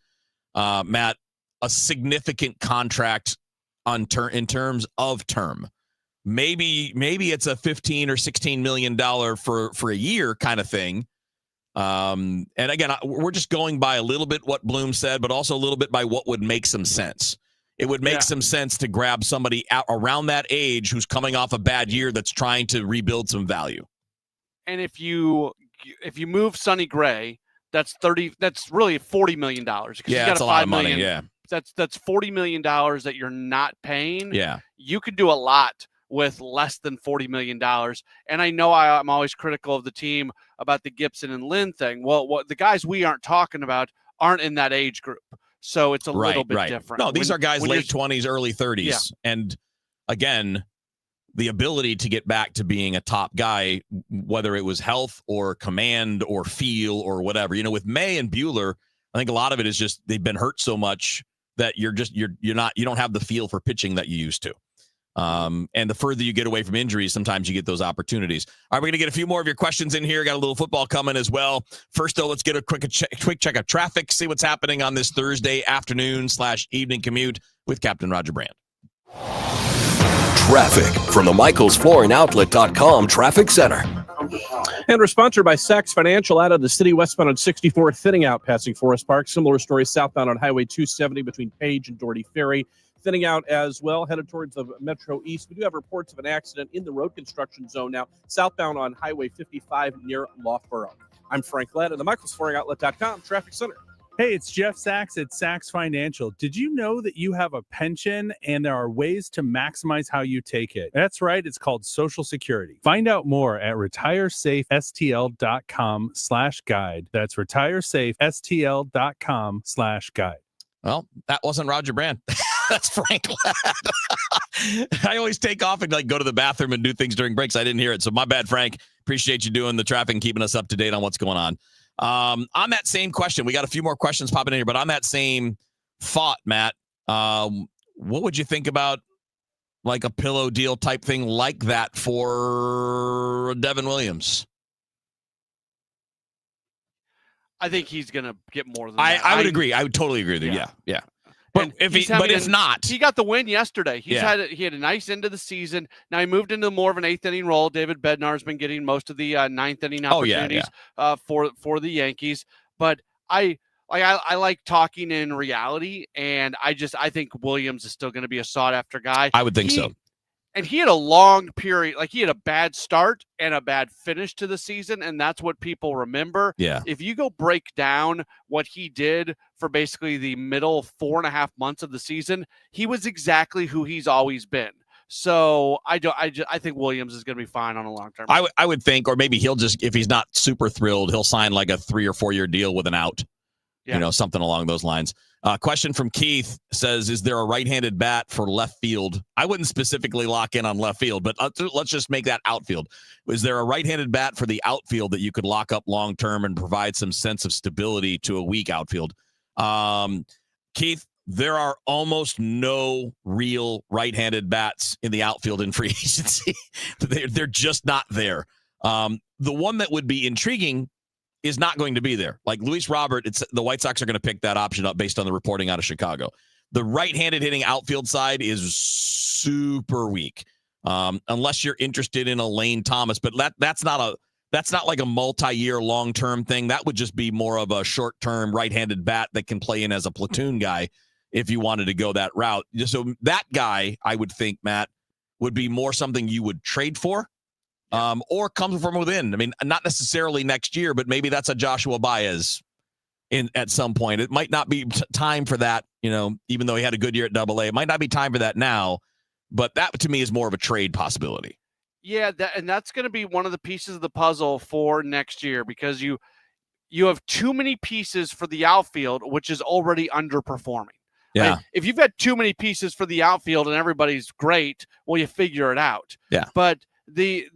Matt, a significant contract in terms of term. Maybe it's a $15 or $16 million for a year kind of thing. And again, we're just going by a little bit what Bloom said, but also a little bit by what would make some sense. It would make some sense to grab somebody out around that age who's coming off a bad year that's trying to rebuild some value. And if you move Sonny Gray, that's really $40 million. Yeah, that's a lot of money. Yeah, that's $40 million that you're not paying. Yeah, you could do a lot with less than $40 million. And I know I'm always critical of the team about the Gibson and Lynn thing. Well, what the guys we aren't talking about aren't in that age group. So it's a little bit different. No, these are guys late 20s, early 30s. Yeah. And again, the ability to get back to being a top guy, whether it was health or command or feel or whatever. You know, with May and Bueller, I think a lot of it is just they've been hurt so much that you don't have the feel for pitching that you used to. And the further you get away from injuries, sometimes you get those opportunities. All right, we're going to get a few more of your questions in here. Got a little football coming as well. First, though, let's get a quick check of traffic, see what's happening on this Thursday afternoon/evening commute with Captain Roger Brand. Traffic from the MichaelsFlooringOutlet.com Traffic Center. And we're sponsored by Sachs Financial out of the city, westbound on 64, thinning out passing Forest Park. Similar story southbound on Highway 270 between Page and Doherty Ferry. Thinning out as well, headed towards the Metro East. We do have reports of an accident in the road construction zone now, southbound on Highway 55 near Loughborough. I'm Frank Ladd at the MichaelsFlooringOutlet.com Traffic Center. Hey, it's Jeff Sachs at Sachs Financial. Did you know that you have a pension and there are ways to maximize how you take it? That's right. It's called Social Security. Find out more at retiresafestl.com/guide. That's retiresafestl.com/guide. Well, that wasn't Roger Brand. That's Frank Ladd. I always take off and go to the bathroom and do things during breaks. I didn't hear it. So my bad, Frank. Appreciate you doing the traffic and keeping us up to date on what's going on. On that same question, we got a few more questions popping in here, but on that same thought, Matt, what would you think about like a pillow deal type thing like that for Devin Williams? I think he's going to get more than that. I would agree. I would totally agree with you. Yeah. But if not, he got the win yesterday. He had a nice end of the season. Now he moved into more of an 8th inning role. David Bednar's been getting most of the 9th inning opportunities for the Yankees. But I like talking in reality, and I think Williams is still going to be a sought after guy. I would think so. And he had a long period, he had a bad start and a bad finish to the season, and that's what people remember. Yeah. If you go break down what he did for basically the middle 4.5 months of the season, he was exactly who he's always been. So I think Williams is going to be fine on a long term. I would think, or maybe he'll just, if he's not super thrilled, he'll sign like a 3 or 4 year deal with an out. Yeah. Something along those lines. Question from Keith says, is there a right-handed bat for left field? I wouldn't specifically lock in on left field, but let's just make that outfield. Is there a right-handed bat for the outfield that you could lock up long-term and provide some sense of stability to a weak outfield? Keith, there are almost no real right-handed bats in the outfield in free agency. They're just not there. The one that would be intriguing is not going to be there. Like Luis Robert, the White Sox are going to pick that option up based on the reporting out of Chicago. The right-handed hitting outfield side is super weak, unless you're interested in a Lane Thomas. But that's not like a multi-year, long-term thing. That would just be more of a short-term right-handed bat that can play in as a platoon guy if you wanted to go that route. So that guy, I would think, Matt, would be more something you would trade for. Or comes from within. I mean, not necessarily next year, but maybe that's a Joshua Baez at some point. It might not be time for that, even though he had a good year at AA. It might not be time for that now, but that to me is more of a trade possibility. Yeah, that's going to be one of the pieces of the puzzle for next year, because you have too many pieces for the outfield, which is already underperforming. Yeah. Like, if you've got too many pieces for the outfield and everybody's great, well, you figure it out. Yeah. But the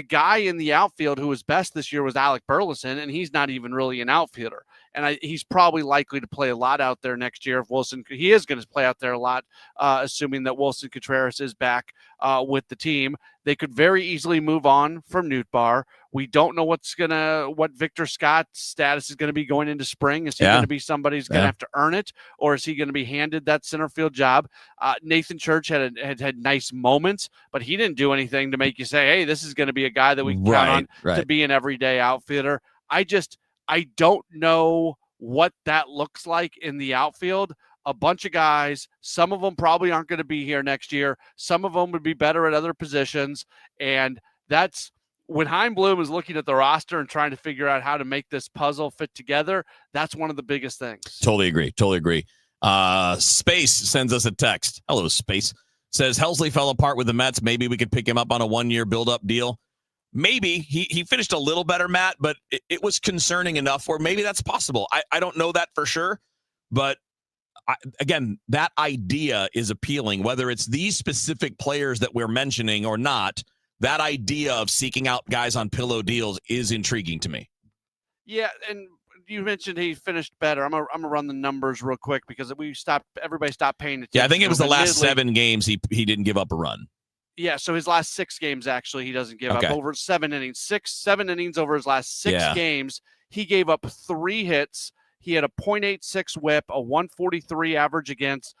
guy in the outfield who was best this year was Alec Burleson, and he's not even really an outfielder. And he's probably likely to play a lot out there next year. He is going to play out there a lot, assuming that Wilson Contreras is back with the team. They could very easily move on from Nootbaar. We don't know what Victor Scott's status is going to be going into spring. Is he going to be somebody who's going to have to earn it, or is he going to be handed that center field job? Nathan Church had nice moments, but he didn't do anything to make you say, hey, this is going to be a guy that we can count on to be an everyday outfielder. I don't know what that looks like in the outfield. A bunch of guys, some of them probably aren't going to be here next year. Some of them would be better at other positions. And that's when Chaim Bloom is looking at the roster and trying to figure out how to make this puzzle fit together. That's one of the biggest things. Totally agree. Space sends us a text. Hello, Space. says Helsley fell apart with the Mets. Maybe we could pick him up on a 1-year build-up deal. Maybe he finished a little better, Matt, but it was concerning enough where maybe that's possible. I don't know that for sure, but again, that idea is appealing, whether it's these specific players that we're mentioning or not. That idea of seeking out guys on pillow deals is intriguing to me. Yeah, and you mentioned he finished better. I'm gonna run the numbers real quick because everybody stopped paying attention. Yeah, I think it was the last 7 games he didn't give up a run. Yeah, so his last 6 games, actually, he doesn't give up over 7 innings. 7 innings over his last 6 games. He gave up 3 hits. He had a .86 whip, a 143 average against.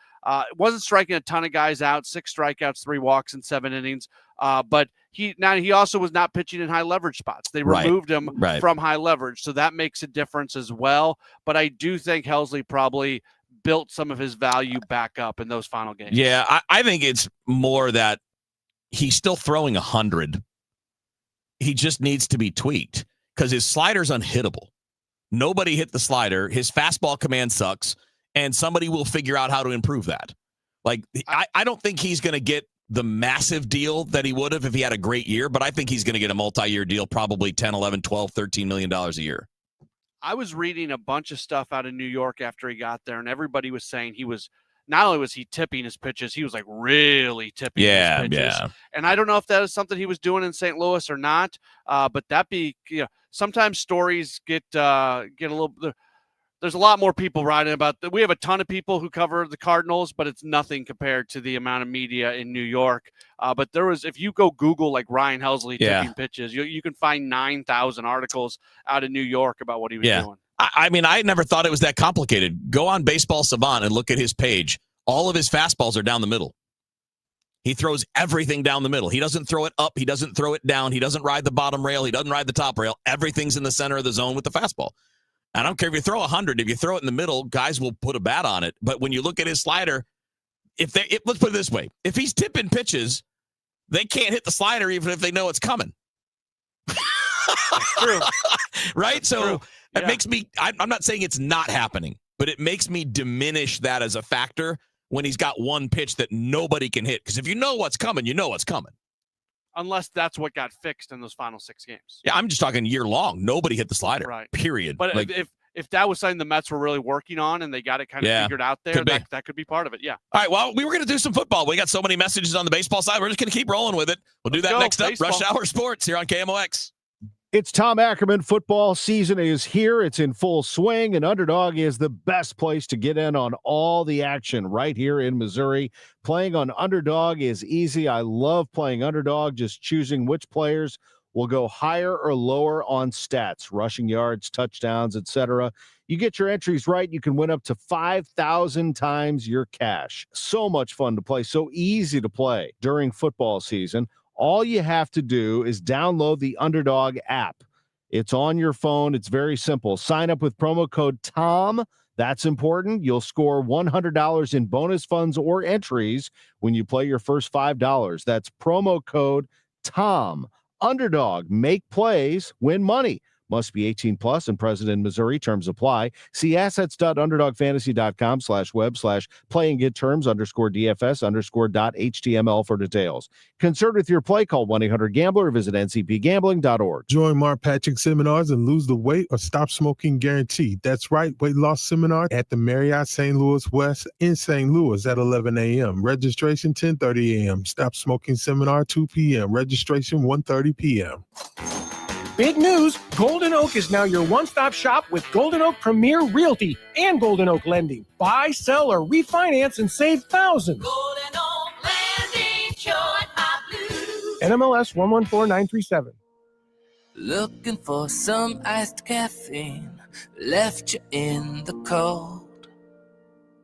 Wasn't striking a ton of guys out, 6 strikeouts, 3 walks in 7 innings. But he also was not pitching in high leverage spots. They removed him from high leverage, so that makes a difference as well. But I do think Helsley probably built some of his value back up in those final games. Yeah, I think it's more that he's still throwing 100. He just needs to be tweaked because his slider's unhittable. Nobody hit the slider. His fastball command sucks, and somebody will figure out how to improve that. Like, I don't think he's going to get the massive deal that he would have if he had a great year, but I think he's going to get a multi-year deal, probably 10, 11, 12, $13 million a year. I was reading a bunch of stuff out of New York after he got there, and everybody was saying he was not only was he tipping his pitches, he was like really tipping his pitches. Yeah. And I don't know if that is something he was doing in St. Louis or not, but sometimes stories get a little. There's a lot more people writing about that. We have a ton of people who cover the Cardinals, but it's nothing compared to the amount of media in New York. But if you go Google like Ryan Helsley tipping pitches, you can find 9,000 articles out of New York about what he was doing. I mean, I never thought it was that complicated. Go on Baseball Savant and look at his page. All of his fastballs are down the middle. He throws everything down the middle. He doesn't throw it up. He doesn't throw it down. He doesn't ride the bottom rail. He doesn't ride the top rail. Everything's in the center of the zone with the fastball. I don't care if you throw 100. If you throw it in the middle, guys will put a bat on it. But when you look at his slider, let's put it this way. If he's tipping pitches, they can't hit the slider even if they know it's coming. True. Right? So True. it makes me, I'm not saying it's not happening, but it makes me diminish that as a factor when he's got one pitch that nobody can hit. Because if you know what's coming, you know what's coming. Unless that's what got fixed in those final 6 games. Yeah, I'm just talking year long. Nobody hit the slider, period. But if that was something the Mets were really working on and they got it kind of figured out there, that could be part of it, yeah. All right, well, we were going to do some football. We got so many messages on the baseball side. We're just going to keep rolling with it. We'll do that next up. Rush Hour Sports here on KMOX. It's Tom Ackerman. Football season is here. It's in full swing, and Underdog is the best place to get in on all the action right here in Missouri. Playing on Underdog is easy. I love playing Underdog, just choosing which players will go higher or lower on stats, rushing yards, touchdowns, etc. You get your entries right, you can win up to 5,000 times your cash. So much fun to play, so easy to play during football season. All you have to do is download the Underdog app. It's on your phone. It's very simple. Sign up with promo code TOM. That's important. You'll score $100 in bonus funds or entries when you play your first $5. That's promo code TOM. Underdog. Make plays, win money. Must be 18 plus and present in Missouri. Terms apply. See assets.underdogfantasy.com/web/play and get terms _DFS_.html for details. Concerned with your play? Call 1-800-GAMBLER or visit ncpgambling.org. Join Mark Patrick seminars and lose the weight or stop smoking guaranteed. That's right. Weight loss seminar at the Marriott St. Louis West in St. Louis at 11 a.m. Registration 10:30 a.m. Stop smoking seminar 2 p.m. Registration 1:30 p.m. Big news, Golden Oak is now your one-stop shop with Golden Oak Premier Realty and Golden Oak Lending. Buy, sell, or refinance and save thousands. Golden Oak Lending, join my blue. NMLS 114937. Looking for some iced caffeine, left you in the cold.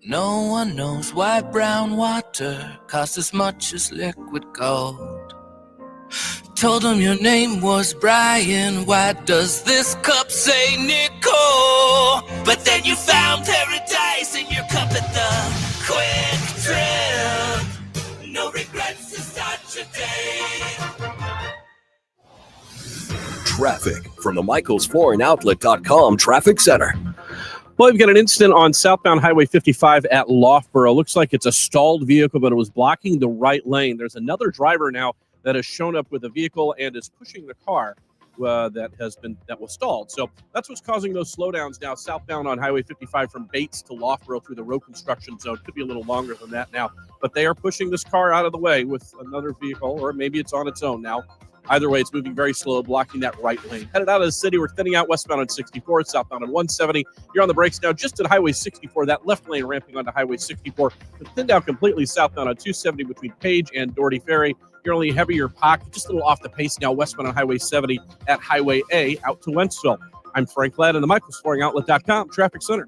No one knows why brown water costs as much as liquid gold. Told him your name was Brian. Why does this cup say Nicole? But then you found paradise in your cup at the Quick Trip. No regrets to start your day. Traffic from the MichaelsFlooringOutlet.com Traffic Center. Well, we've got an incident on southbound Highway 55 at Loughborough. Looks like it's a stalled vehicle, but it was blocking the right lane. There's another driver now that has shown up with a vehicle and is pushing the car that was stalled. So that's what's causing those slowdowns now southbound on Highway 55 from Bates to Loughborough through the road construction zone. Could be a little longer than that now, but they are pushing this car out of the way with another vehicle, or maybe it's on its own now. Either way, it's moving very slow, blocking that right lane. Headed out of the city, we're thinning out westbound on 64, southbound on 170. You're on the brakes now just at Highway 64, that left lane ramping onto Highway 64. But thinned out completely southbound on 270 between Page and Doherty Ferry. You're only heavier pocket, just a little off the pace now westbound on Highway 70 at Highway A out to Wentzville. I'm Frank Ladd in the MichaelsFlooringOutlet.com Traffic Center.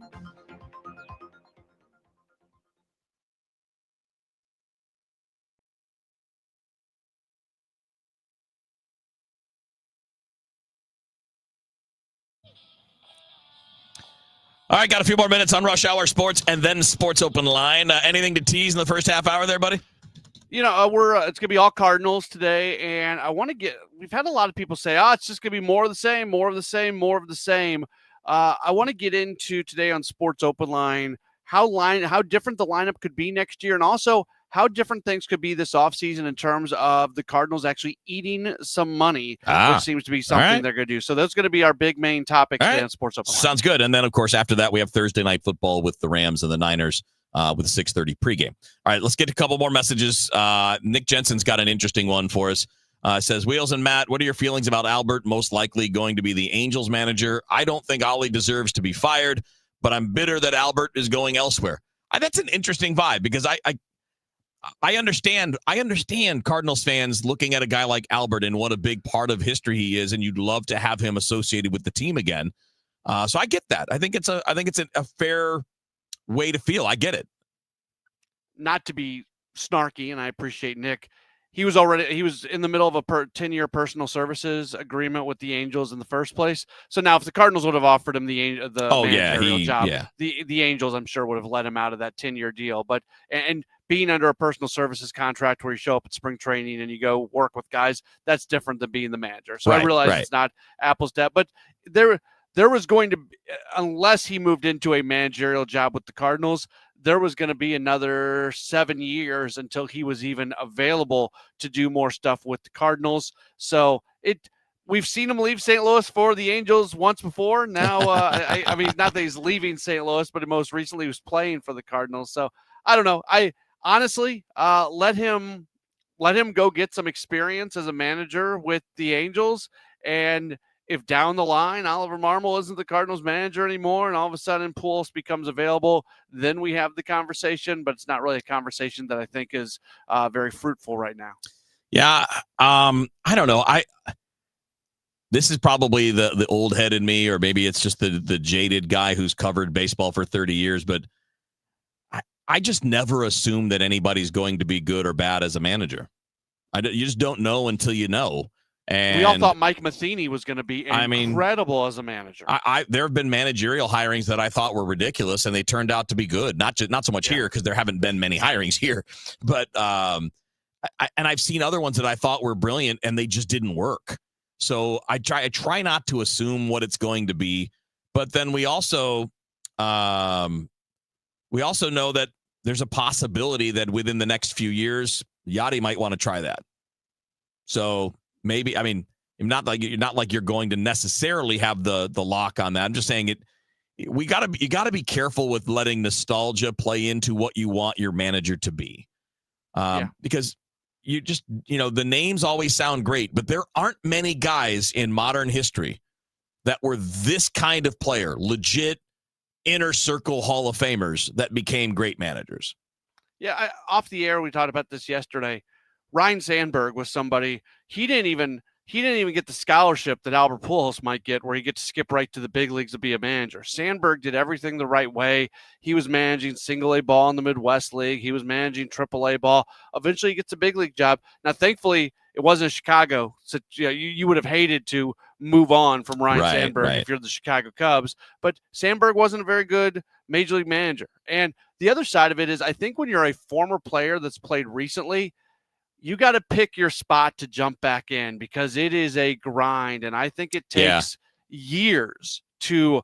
All right, got a few more minutes on Rush Hour Sports and then Sports Open Line. Anything to tease in the first half hour there, buddy? You know, it's going to be all Cardinals today, and I want to we've had a lot of people say, it's just going to be more of the same, more of the same, more of the same. I want to get into today on Sports Open Line how different the lineup could be next year, and also how different things could be this offseason in terms of the Cardinals actually eating some money, which seems to be something they're going to do. So that's going to be our big main topic today on Sports Open Line. Sounds good. And then, of course, after that, we have Thursday Night Football with the Rams and the Niners with a 6:30 pregame. All right, let's get a couple more messages. Nick Jensen's got an interesting one for us. Says, Wheels and Matt, what are your feelings about Albert most likely going to be the Angels manager? I don't think Ollie deserves to be fired, but I'm bitter that Albert is going elsewhere. That's an interesting vibe because I understand Cardinals fans looking at a guy like Albert and what a big part of history he is, and you'd love to have him associated with the team again. So I get that. I think it's a fair way to feel. I get it. Not to be snarky, and I appreciate Nick. He was in the middle of a 10-year personal services agreement with the Angels in the first place. So now if the Cardinals would have offered him the managerial job, the Angels, I'm sure, would have let him out of that 10-year deal. But and being under a personal services contract where you show up at spring training and you go work with guys, that's different than being the manager. So I realize it's not apples to apples, but there was going to, unless he moved into a managerial job with the Cardinals, there was going to be another 7 years until he was even available to do more stuff with the Cardinals. So we've seen him leave St. Louis for the Angels once before. Now, I mean, not that he's leaving St. Louis, but most recently he was playing for the Cardinals. So I don't know. I honestly let him go get some experience as a manager with the Angels. And if down the line Oliver Marmol isn't the Cardinals manager anymore and all of a sudden Pujols becomes available, then we have the conversation, but it's not really a conversation that I think is very fruitful right now. Yeah. I don't know. This is probably the old head in me, or maybe it's just the jaded guy who's covered baseball for 30 years, but I just never assume that anybody's going to be good or bad as a manager. You just don't know until you know. And we all thought Mike Matheny was going to be incredible as a manager. There have been managerial hirings that I thought were ridiculous, and they turned out to be good. Not so much here because there haven't been many hirings here, but and I've seen other ones that I thought were brilliant, and they just didn't work. So I try not to assume what it's going to be, but then we also know that there's a possibility that within the next few years, Yachty might want to try that. So. Maybe, I mean, not like you're going to necessarily have the lock on that. I'm just saying you got to be careful with letting nostalgia play into what you want your manager to be. Because the names always sound great, but there aren't many guys in modern history that were this kind of player, legit inner circle Hall of Famers that became great managers. Yeah. Off the air, we talked about this yesterday. Ryan Sandberg was somebody, he didn't even get the scholarship that Albert Pujols might get, where he gets to skip right to the big leagues to be a manager. Sandberg did everything the right way. He was managing single-A ball in the Midwest League. He was managing triple-A ball. Eventually he gets a big league job. Now, thankfully, it wasn't Chicago. So you would have hated to move on from Ryan Sandberg if you're the Chicago Cubs. But Sandberg wasn't a very good major league manager. And the other side of it is, I think when you're a former player that's played recently, you got to pick your spot to jump back in because it is a grind. And I think it takes years to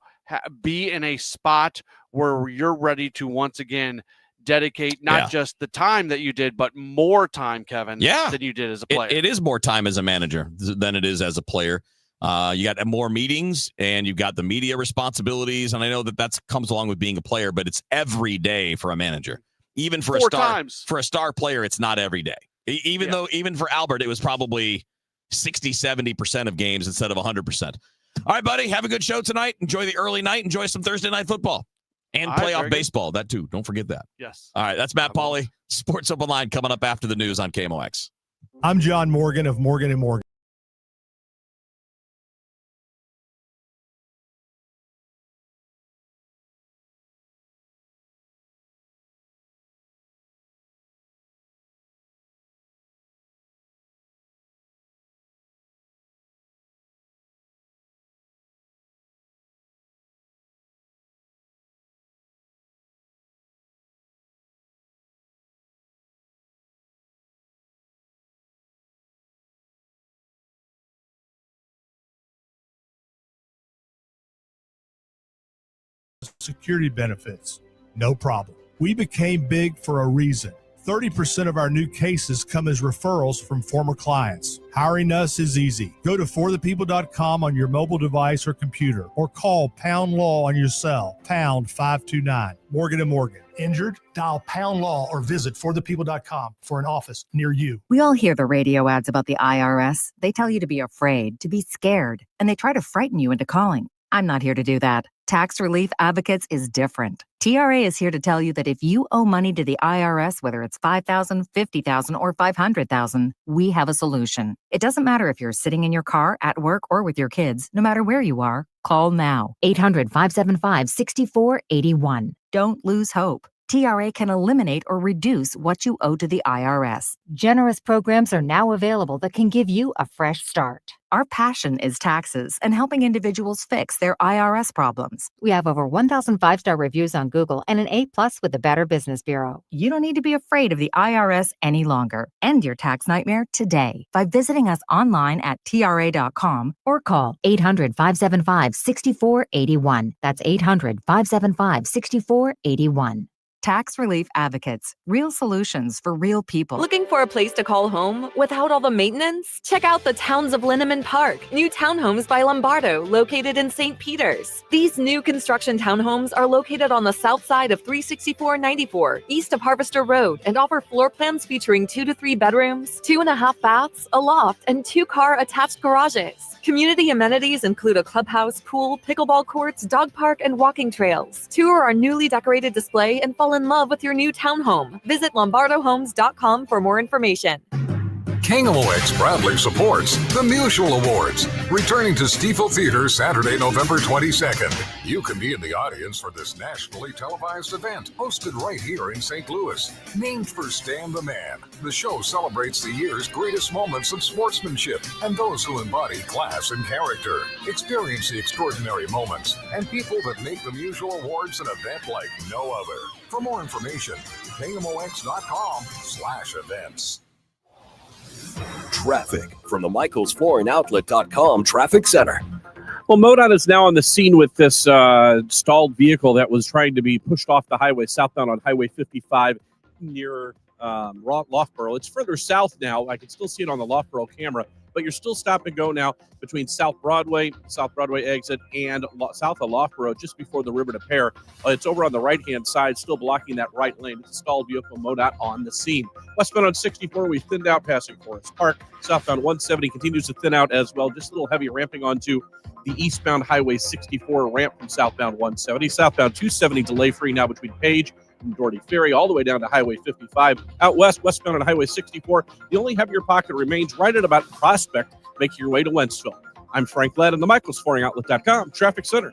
be in a spot where you're ready to once again dedicate not just the time that you did, but more time, Kevin, than you did as a player. It is more time as a manager than it is as a player. You got more meetings and you've got the media responsibilities. And I know that comes along with being a player, but it's every day for a manager. Even for a star player, it's not every day. Even for Albert, it was probably 60, 70% of games instead of 100%. All right, buddy, have a good show tonight. Enjoy the early night. Enjoy some Thursday night football and playoff baseball. That too. Don't forget that. Yes. All right, that's Matt Pauley. Sports Open Line coming up after the news on KMOX. I'm John Morgan of Morgan & Morgan. Security benefits, no problem. We became big for a reason. 30% of our new cases come as referrals from former clients. Hiring us is easy. Go to forthepeople.com on your mobile device or computer, or call Pound Law on your cell, pound 529. Morgan & Morgan. Injured? Dial Pound Law or visit forthepeople.com for an office near you. We all hear the radio ads about the IRS. They tell you to be afraid, to be scared, and they try to frighten you into calling. I'm not here to do that. Tax Relief Advocates is different. TRA is here to tell you that if you owe money to the IRS, whether it's $5,000, $50,000, or $500,000, we have a solution. It doesn't matter if you're sitting in your car, at work, or with your kids. No matter where you are, call now. 800-575-6481. Don't lose hope. TRA can eliminate or reduce what you owe to the IRS. Generous programs are now available that can give you a fresh start. Our passion is taxes and helping individuals fix their IRS problems. We have over 1,000 5-star reviews on Google and an A+ with the Better Business Bureau. You don't need to be afraid of the IRS any longer. End your tax nightmare today by visiting us online at TRA.com or call 800-575-6481. That's 800-575-6481. Tax Relief Advocates. Real solutions for real people. Looking for a place to call home without all the maintenance? Check out the Towns of Linneman Park, new townhomes by Lombardo, located in St. Peters. These new construction townhomes are located on the south side of 36494, east of Harvester Road, and offer floor plans featuring 2 to 3 bedrooms, 2.5 baths, a loft, and 2-car attached garages. Community amenities include a clubhouse, pool, pickleball courts, dog park, and walking trails. Tour our newly decorated display and fall in love with your new townhome. Visit lombardohomes.com for more information. KMOX proudly supports the Musial Awards, returning to Stiefel Theater Saturday, November 22nd. You can be in the audience for this nationally televised event, hosted right here in St. Louis. Named for Stan the Man, the show celebrates the year's greatest moments of sportsmanship and those who embody class and character. Experience the extraordinary moments and people that make the Musial Awards an event like no other. For more information, KMOX.com/events. Traffic from the MichaelsFlooringOutlet.com Traffic Center. Well, MoDOT is now on the scene with this stalled vehicle that was trying to be pushed off the highway southbound on Highway 55 near Loughborough. It's further south now. I can still see it on the Loughborough camera, but you're still stop and go now between South Broadway exit, and south of Loughborough, just before the River to Pear. It's over on the right-hand side, still blocking that right lane. It's a stalled vehicle, MoDOT on the scene. Westbound on 64, we thinned out passing Forest Park. Southbound 170 continues to thin out as well. Just a little heavy ramping onto the eastbound Highway 64 ramp from southbound 170. Southbound 270 delay free now between Page and Doherty Ferry, all the way down to Highway 55. Out westbound on Highway 64, the only heavier pocket remains right at about Prospect, making your way to Wentzville. I'm Frank Ladd in the MichaelsFlooringOutlet.com Traffic Center.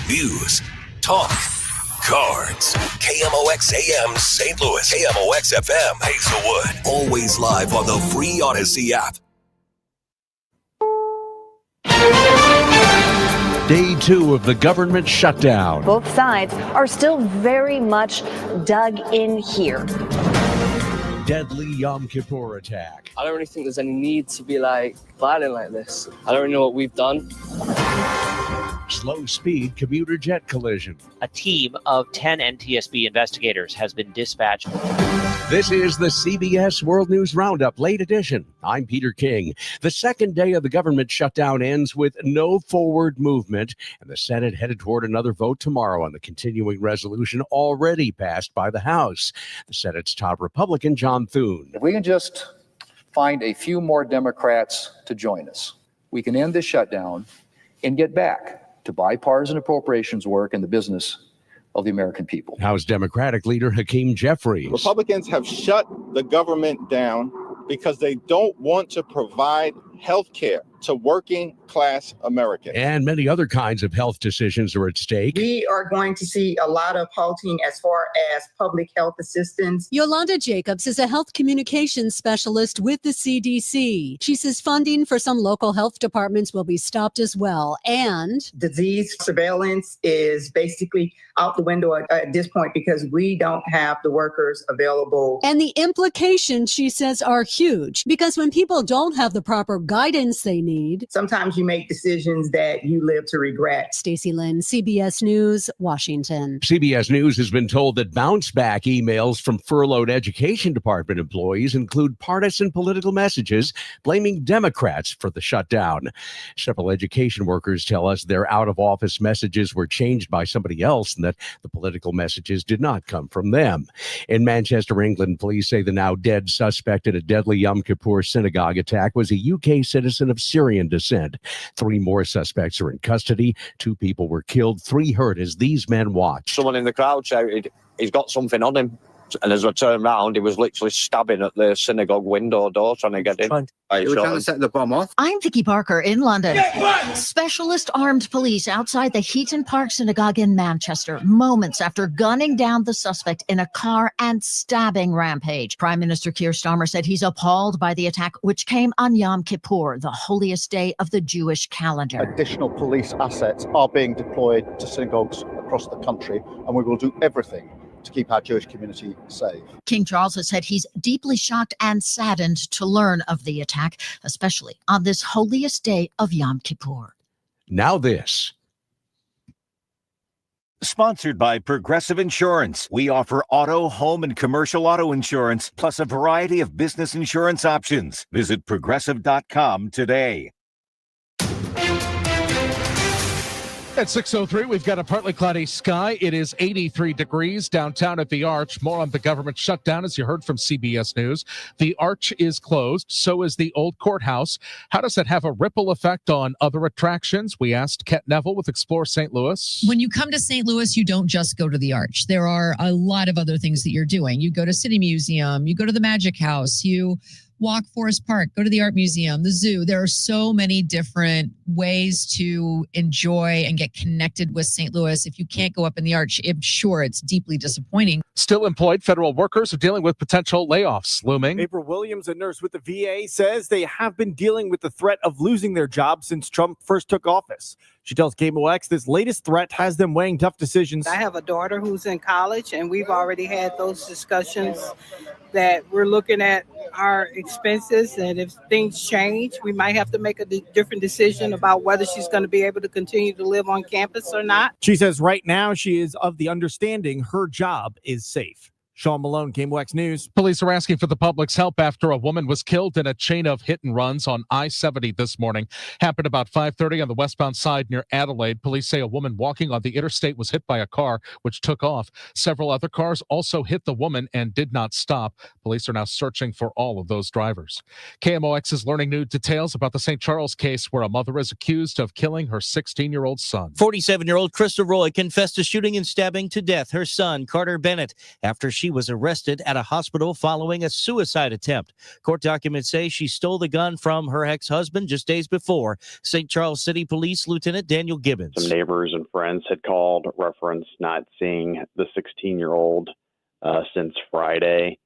News, talk, cards. KMOX AM St. Louis. KMOX FM Hazelwood. Always live on the free Odyssey app. Day 2 of the government shutdown. Both sides are still very much dug in here. Deadly Yom Kippur attack. I don't really think there's any need to be violent like this. I don't really know what we've done. slow-speed commuter jet collision. A team of 10 NTSB investigators has been dispatched. This is the CBS World News Roundup, late edition. I'm Peter King. The second day of the government shutdown ends with no forward movement, and the Senate headed toward another vote tomorrow on the continuing resolution already passed by the House. The Senate's top Republican, John Thune. If we can just find a few more Democrats to join us, we can end this shutdown and get back to bipartisan appropriations work and the business of the American people. House Democratic leader Hakeem Jeffries. Republicans have shut the government down because they don't want to provide health care to working class Americans. And many other kinds of health decisions are at stake. We are going to see a lot of halting as far as public health assistance. Yolanda Jacobs is a health communications specialist with the CDC. She says funding for some local health departments will be stopped as well. And disease surveillance is basically out the window at this point because we don't have the workers available. And the implications, she says, are huge because when people don't have the proper guidance they need, sometimes you make decisions that you live to regret. Stacey Lynn, CBS News, Washington. CBS News has been told that bounce back emails from furloughed education department employees include partisan political messages blaming Democrats for the shutdown. Several education workers tell us their out of office messages were changed by somebody else and that the political messages did not come from them. In Manchester, England, police say the now dead suspect in a deadly Yom Kippur synagogue attack was a UK citizen of Syrian descent. 3 more suspects are in custody. 2 people were killed, 3 hurt as these men watched. Someone in the crowd shouted, "He's got something on him." And as I turned around, he was literally stabbing at the synagogue window door trying to get in. They were trying to set the bomb off. I'm Vicky Barker in London. Specialist armed police outside the Heaton Park Synagogue in Manchester, moments after gunning down the suspect in a car and stabbing rampage. Prime Minister Keir Starmer said he's appalled by the attack, which came on Yom Kippur, the holiest day of the Jewish calendar. Additional police assets are being deployed to synagogues across the country, and we will do everything to keep our Jewish community safe. King Charles has said he's deeply shocked and saddened to learn of the attack, especially on this holiest day of Yom Kippur. Now this. Sponsored by Progressive Insurance. We offer auto, home, and commercial auto insurance, plus a variety of business insurance options. Visit progressive.com today. At 6:03, we've got a partly cloudy sky. It is 83 degrees downtown at the Arch. More on the government shutdown, as you heard from CBS News. The Arch is closed. So is the old courthouse. How does that have a ripple effect on other attractions? We asked Ket Neville with Explore St. Louis. When you come to St. Louis, you don't just go to the Arch. There are a lot of other things that you're doing. You go to City Museum, you go to the Magic House, you walk Forest Park, go to the Art Museum, the zoo. There are so many different ways to enjoy and get connected with St. Louis. If you can't go up in the Arch, I'm sure it's deeply disappointing. Still employed federal workers are dealing with potential layoffs looming. April Williams, a nurse with the VA, says they have been dealing with the threat of losing their job since Trump first took office. She tells KMOX this latest threat has them weighing tough decisions. I have a daughter who's in college, and we've already had those discussions that we're looking at our expenses, and if things change, we might have to make a different decision about whether she's going to be able to continue to live on campus or not. She says right now she is of the understanding her job is safe. Sean Malone, KMOX News. Police are asking for the public's help after a woman was killed in a chain of hit and runs on I-70 this morning. Happened about 5:30 on the westbound side near Adelaide. Police say a woman walking on the interstate was hit by a car, which took off. Several other cars also hit the woman and did not stop. Police are now searching for all of those drivers. KMOX is learning new details about the St. Charles case where a mother is accused of killing her 16-year-old son. 47-year-old Krista Roy confessed to shooting and stabbing to death her son, Carter Bennett, after she was arrested at a hospital following a suicide attempt. Court documents say she stole the gun from her ex-husband just days before. St. Charles City Police Lieutenant Daniel Gibbons. Some neighbors and friends had called, referenced not seeing the 16-year-old since Friday.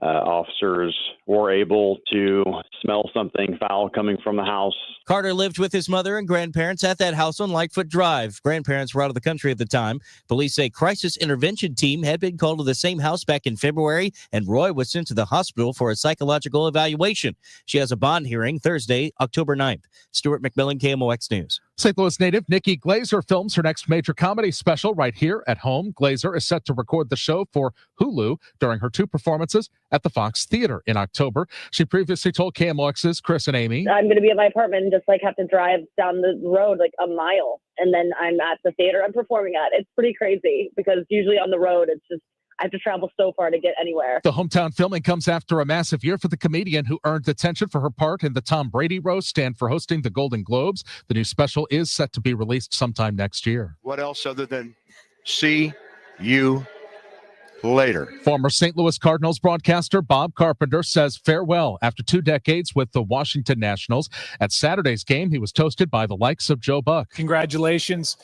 Officers were able to smell something foul coming from the house. Carter lived with his mother and grandparents at that house on Lightfoot Drive. Grandparents were out of the country at the time. Police say crisis intervention team had been called to the same house back in February, and Roy was sent to the hospital for a psychological evaluation. She has a bond hearing Thursday, October 9th. Stuart McMillan, KMOX News. St. Louis native Nikki Glazer films her next major comedy special right here at home. Glazer is set to record the show for Hulu during her 2 performances at the Fox Theater in October. She previously told KMOX's Chris and Amy, I'm going to be at my apartment and just have to drive down the road a mile, and then I'm at the theater I'm performing at. It's pretty crazy because usually on the road it's just I have to travel so far to get anywhere. The hometown filming comes after a massive year for the comedian who earned attention for her part in the Tom Brady roast and for hosting the Golden Globes. The new special is set to be released sometime next year. What else other than see you later? Former St. Louis Cardinals broadcaster Bob Carpenter says farewell after 2 decades with the Washington Nationals. At Saturday's game, he was toasted by the likes of Joe Buck. Congratulations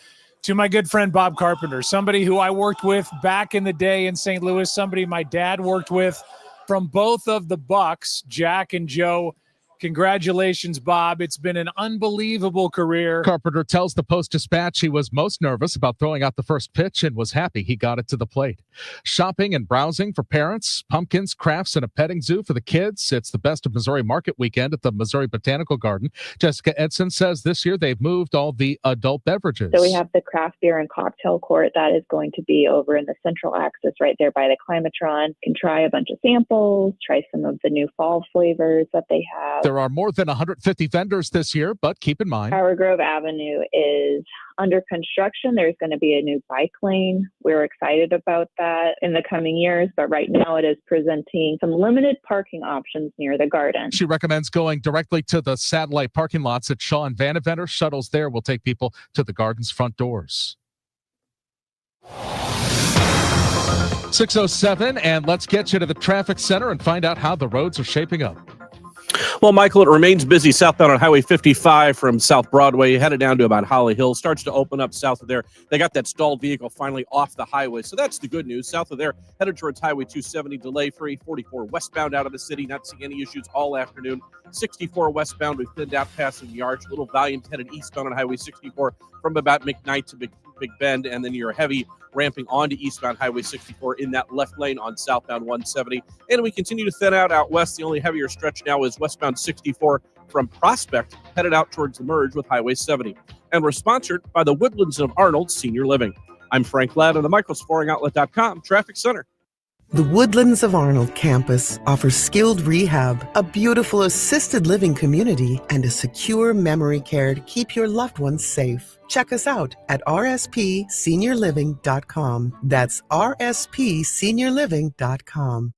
to my good friend Bob Carpenter, somebody who I worked with back in the day in St. Louis, somebody my dad worked with from both of the Bucks, Jack and Joe. Congratulations, Bob. It's been an unbelievable career. Carpenter tells the Post-Dispatch he was most nervous about throwing out the first pitch and was happy he got it to the plate. Shopping and browsing for parents, pumpkins, crafts, and a petting zoo for the kids. It's the Best of Missouri Market weekend at the Missouri Botanical Garden. Jessica Edson says this year they've moved all the adult beverages. So we have the craft beer and cocktail court that is going to be over in the central axis right there by the Climatron. You can try a bunch of samples, try some of the new fall flavors that they have. There are more than 150 vendors this year, but keep in mind, Tower Grove Avenue is under construction. There's going to be a new bike lane. We're excited about that in the coming years, but right now it is presenting some limited parking options near the garden. She recommends going directly to the satellite parking lots at Shaw and Van Eventer. Shuttles there will take people to the garden's front doors. 6:07, and let's get you to the traffic center and find out how the roads are shaping up. Well, Michael, it remains busy southbound on Highway 55 from South Broadway, headed down to about Holly Hill. Starts to open up south of there. They got that stalled vehicle finally off the highway, so that's the good news. South of there, headed towards Highway 270, delay-free. 44 westbound out of the city, not seeing any issues all afternoon. 64 westbound, we've thinned out passing the arch. Little Valiant headed eastbound on Highway 64 from about McKnight to Big Bend, and then you're heavy ramping onto eastbound Highway 64 in that left lane on southbound 170. And we continue to thin out west. The only heavier stretch now is westbound 64 from Prospect, headed out towards the merge with Highway 70. And we're sponsored by the Woodlands of Arnold Senior Living. I'm Frank Ladd of the MichaelSporingoutlet.com Traffic Center. The Woodlands of Arnold campus offers skilled rehab, a beautiful assisted living community, and a secure memory care to keep your loved ones safe. Check us out at rspseniorliving.com. That's rspseniorliving.com.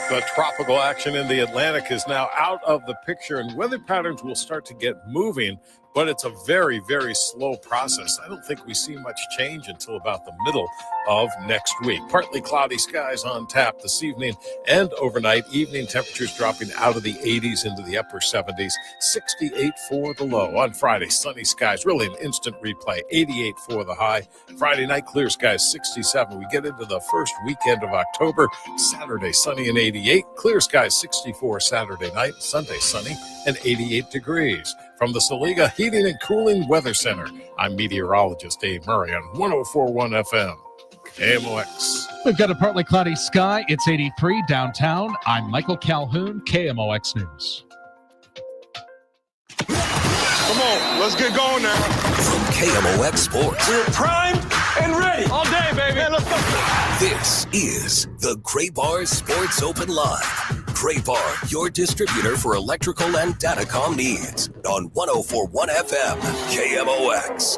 The tropical action in the Atlantic is now out of the picture, and weather patterns will start to get moving, but it's a very, very slow process. I don't think we see much change until about the middle of next week. Partly cloudy skies on tap this evening and overnight. Evening temperatures dropping out of the 80s into the upper 70s. 68 for the low. On Friday, sunny skies, really an instant replay. 88 for the high. Friday night, clear skies, 67. We get into the first weekend of October. Saturday, sunny and 88. Clear skies, 64 Saturday night. Sunday, sunny and 88 degrees. From the Saliga Heating and Cooling Weather Center, I'm meteorologist Dave Murray on 104.1 FM. KMOX. We've got a partly cloudy sky. It's 83 downtown. I'm Michael Calhoun, KMOX News. Come on, let's get going now. From KMOX Sports. We're primed and ready. All day, baby. Man, let's go. This is the Gray Bar Sports Open Live. Gray Bar, your distributor for electrical and datacom needs. On 104.1 FM, KMOX.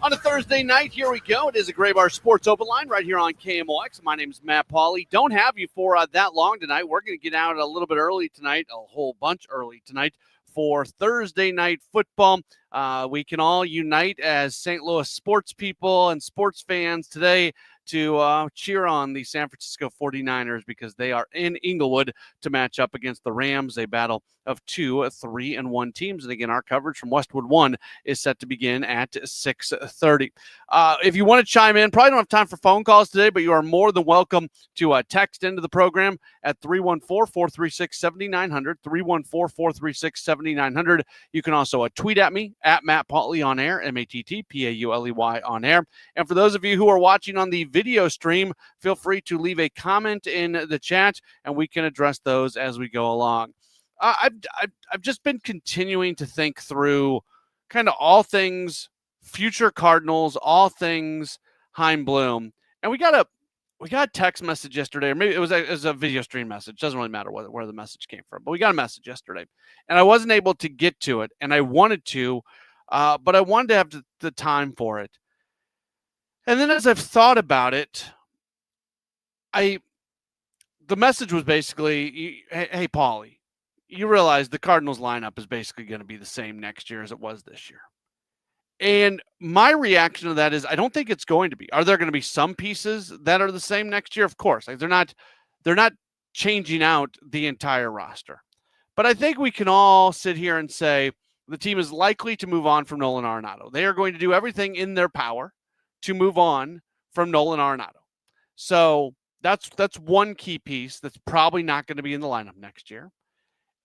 On a Thursday night, here we go. It is a Gray Bar Sports Open Line right here on KMOX. My name is Matt Pauley. Don't have you for that long tonight. We're going to get out a little bit early tonight, a whole bunch early tonight for Thursday night football. We can all unite as St. Louis sports people and sports fans today to cheer on the San Francisco 49ers because they are in Inglewood to match up against the Rams, a battle of 2 3-1 teams. And again, our coverage from Westwood 1 is set to begin at 6:30. If you want to chime in, probably don't have time for phone calls today, but you are more than welcome to text into the program at 314-436-7900, 314-436-7900. You can also tweet at me at Matt Pauley on air, MattPauley on air. And for those of you who are watching on the video stream, feel free to leave a comment in the chat and we can address those as we go along. I've just been continuing to think through kind of all things future Cardinals, all things Heim Bloom, and we got a text message yesterday, or maybe it was a video stream message. Doesn't really matter where the message came from, but we got a message yesterday, and I wasn't able to get to it, and I wanted to, but I wanted to have the time for it. And then as I've thought about it, the message was basically, hey, Pauley, you realize the Cardinals lineup is basically going to be the same next year as it was this year. And my reaction to that is I don't think it's going to be. Are there going to be some pieces that are the same next year? Of course. Like they're not changing out the entire roster. But I think we can all sit here and say the team is likely to move on from Nolan Arenado. They are going to do everything in their power to move on from Nolan Arenado. So that's one key piece that's probably not going to be in the lineup next year.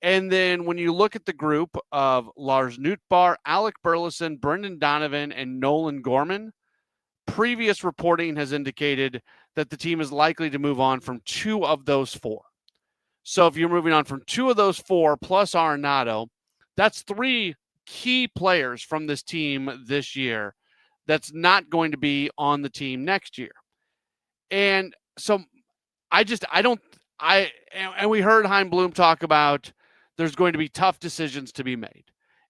And then when you look at the group of Lars Nootbaar, Alec Burleson, Brendan Donovan, and Nolan Gorman, previous reporting has indicated that the team is likely to move on from 2 of those 4. So if you're moving on from 2 of those 4 plus Arenado, that's 3 key players from this team this year that's not going to be on the team next year. And so and we heard Heim Bloom talk about there's going to be tough decisions to be made.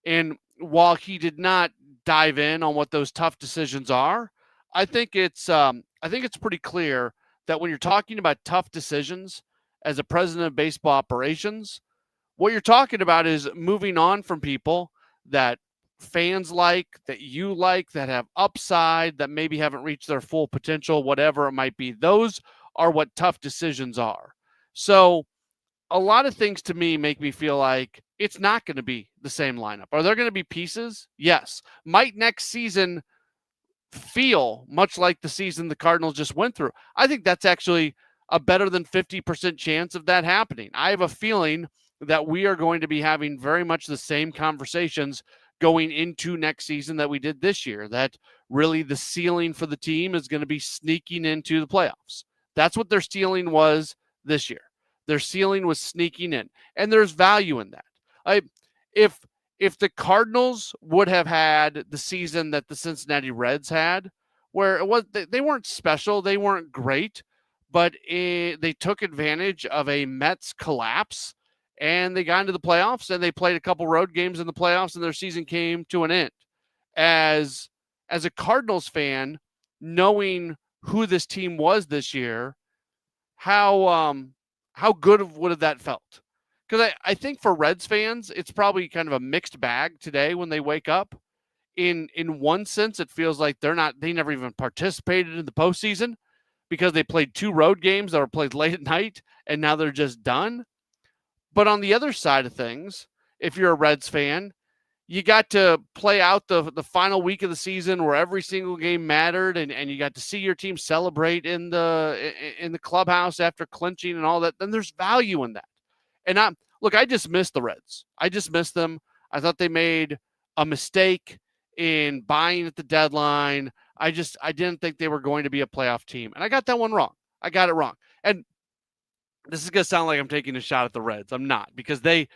And while he did not dive in on what those tough decisions are, I think it's pretty clear that when you're talking about tough decisions as a president of baseball operations, what you're talking about is moving on from people that fans like, that you like, that have upside, that maybe haven't reached their full potential, whatever it might be. Those are what tough decisions are. So a lot of things to me make me feel like it's not going to be the same lineup. Are there going to be pieces? Yes. Might next season feel much like the season the Cardinals just went through? I think that's actually a better than 50% chance of that happening. I have a feeling that we are going to be having very much the same conversations going into next season that we did this year, that really the ceiling for the team is going to be sneaking into the playoffs. That's what their ceiling was this year. Their ceiling was sneaking in, and there's value in that. If the Cardinals would have had the season that the Cincinnati Reds had, where it was they weren't special, they weren't great, but they took advantage of a Mets collapse, and they got into the playoffs, and they played a couple road games in the playoffs, and their season came to an end. As a Cardinals fan, knowing who this team was this year, how good would have that felt? Because I think for Reds fans, it's probably kind of a mixed bag today when they wake up. In one sense, it feels like they never even participated in the postseason because they played 2 road games that were played late at night, and now they're just done. But on the other side of things, if you're a Reds fan, you got to play out the final week of the season where every single game mattered, and you got to see your team celebrate in the clubhouse after clinching and all that. Then there's value in that. And I just miss the Reds. I just miss them. I thought they made a mistake in buying at the deadline. I didn't think they were going to be a playoff team, and I got that one wrong. I got it wrong. And this is going to sound like I'm taking a shot at the Reds. I'm not, because they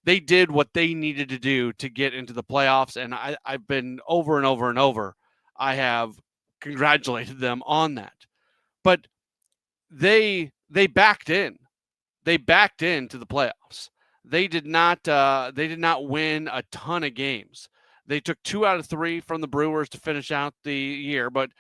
did what they needed to do to get into the playoffs, and I've been over and over and over. I have congratulated them on that. But they backed in. They backed into the playoffs. They did not win a ton of games. They took 2 out of 3 from the Brewers to finish out the year, but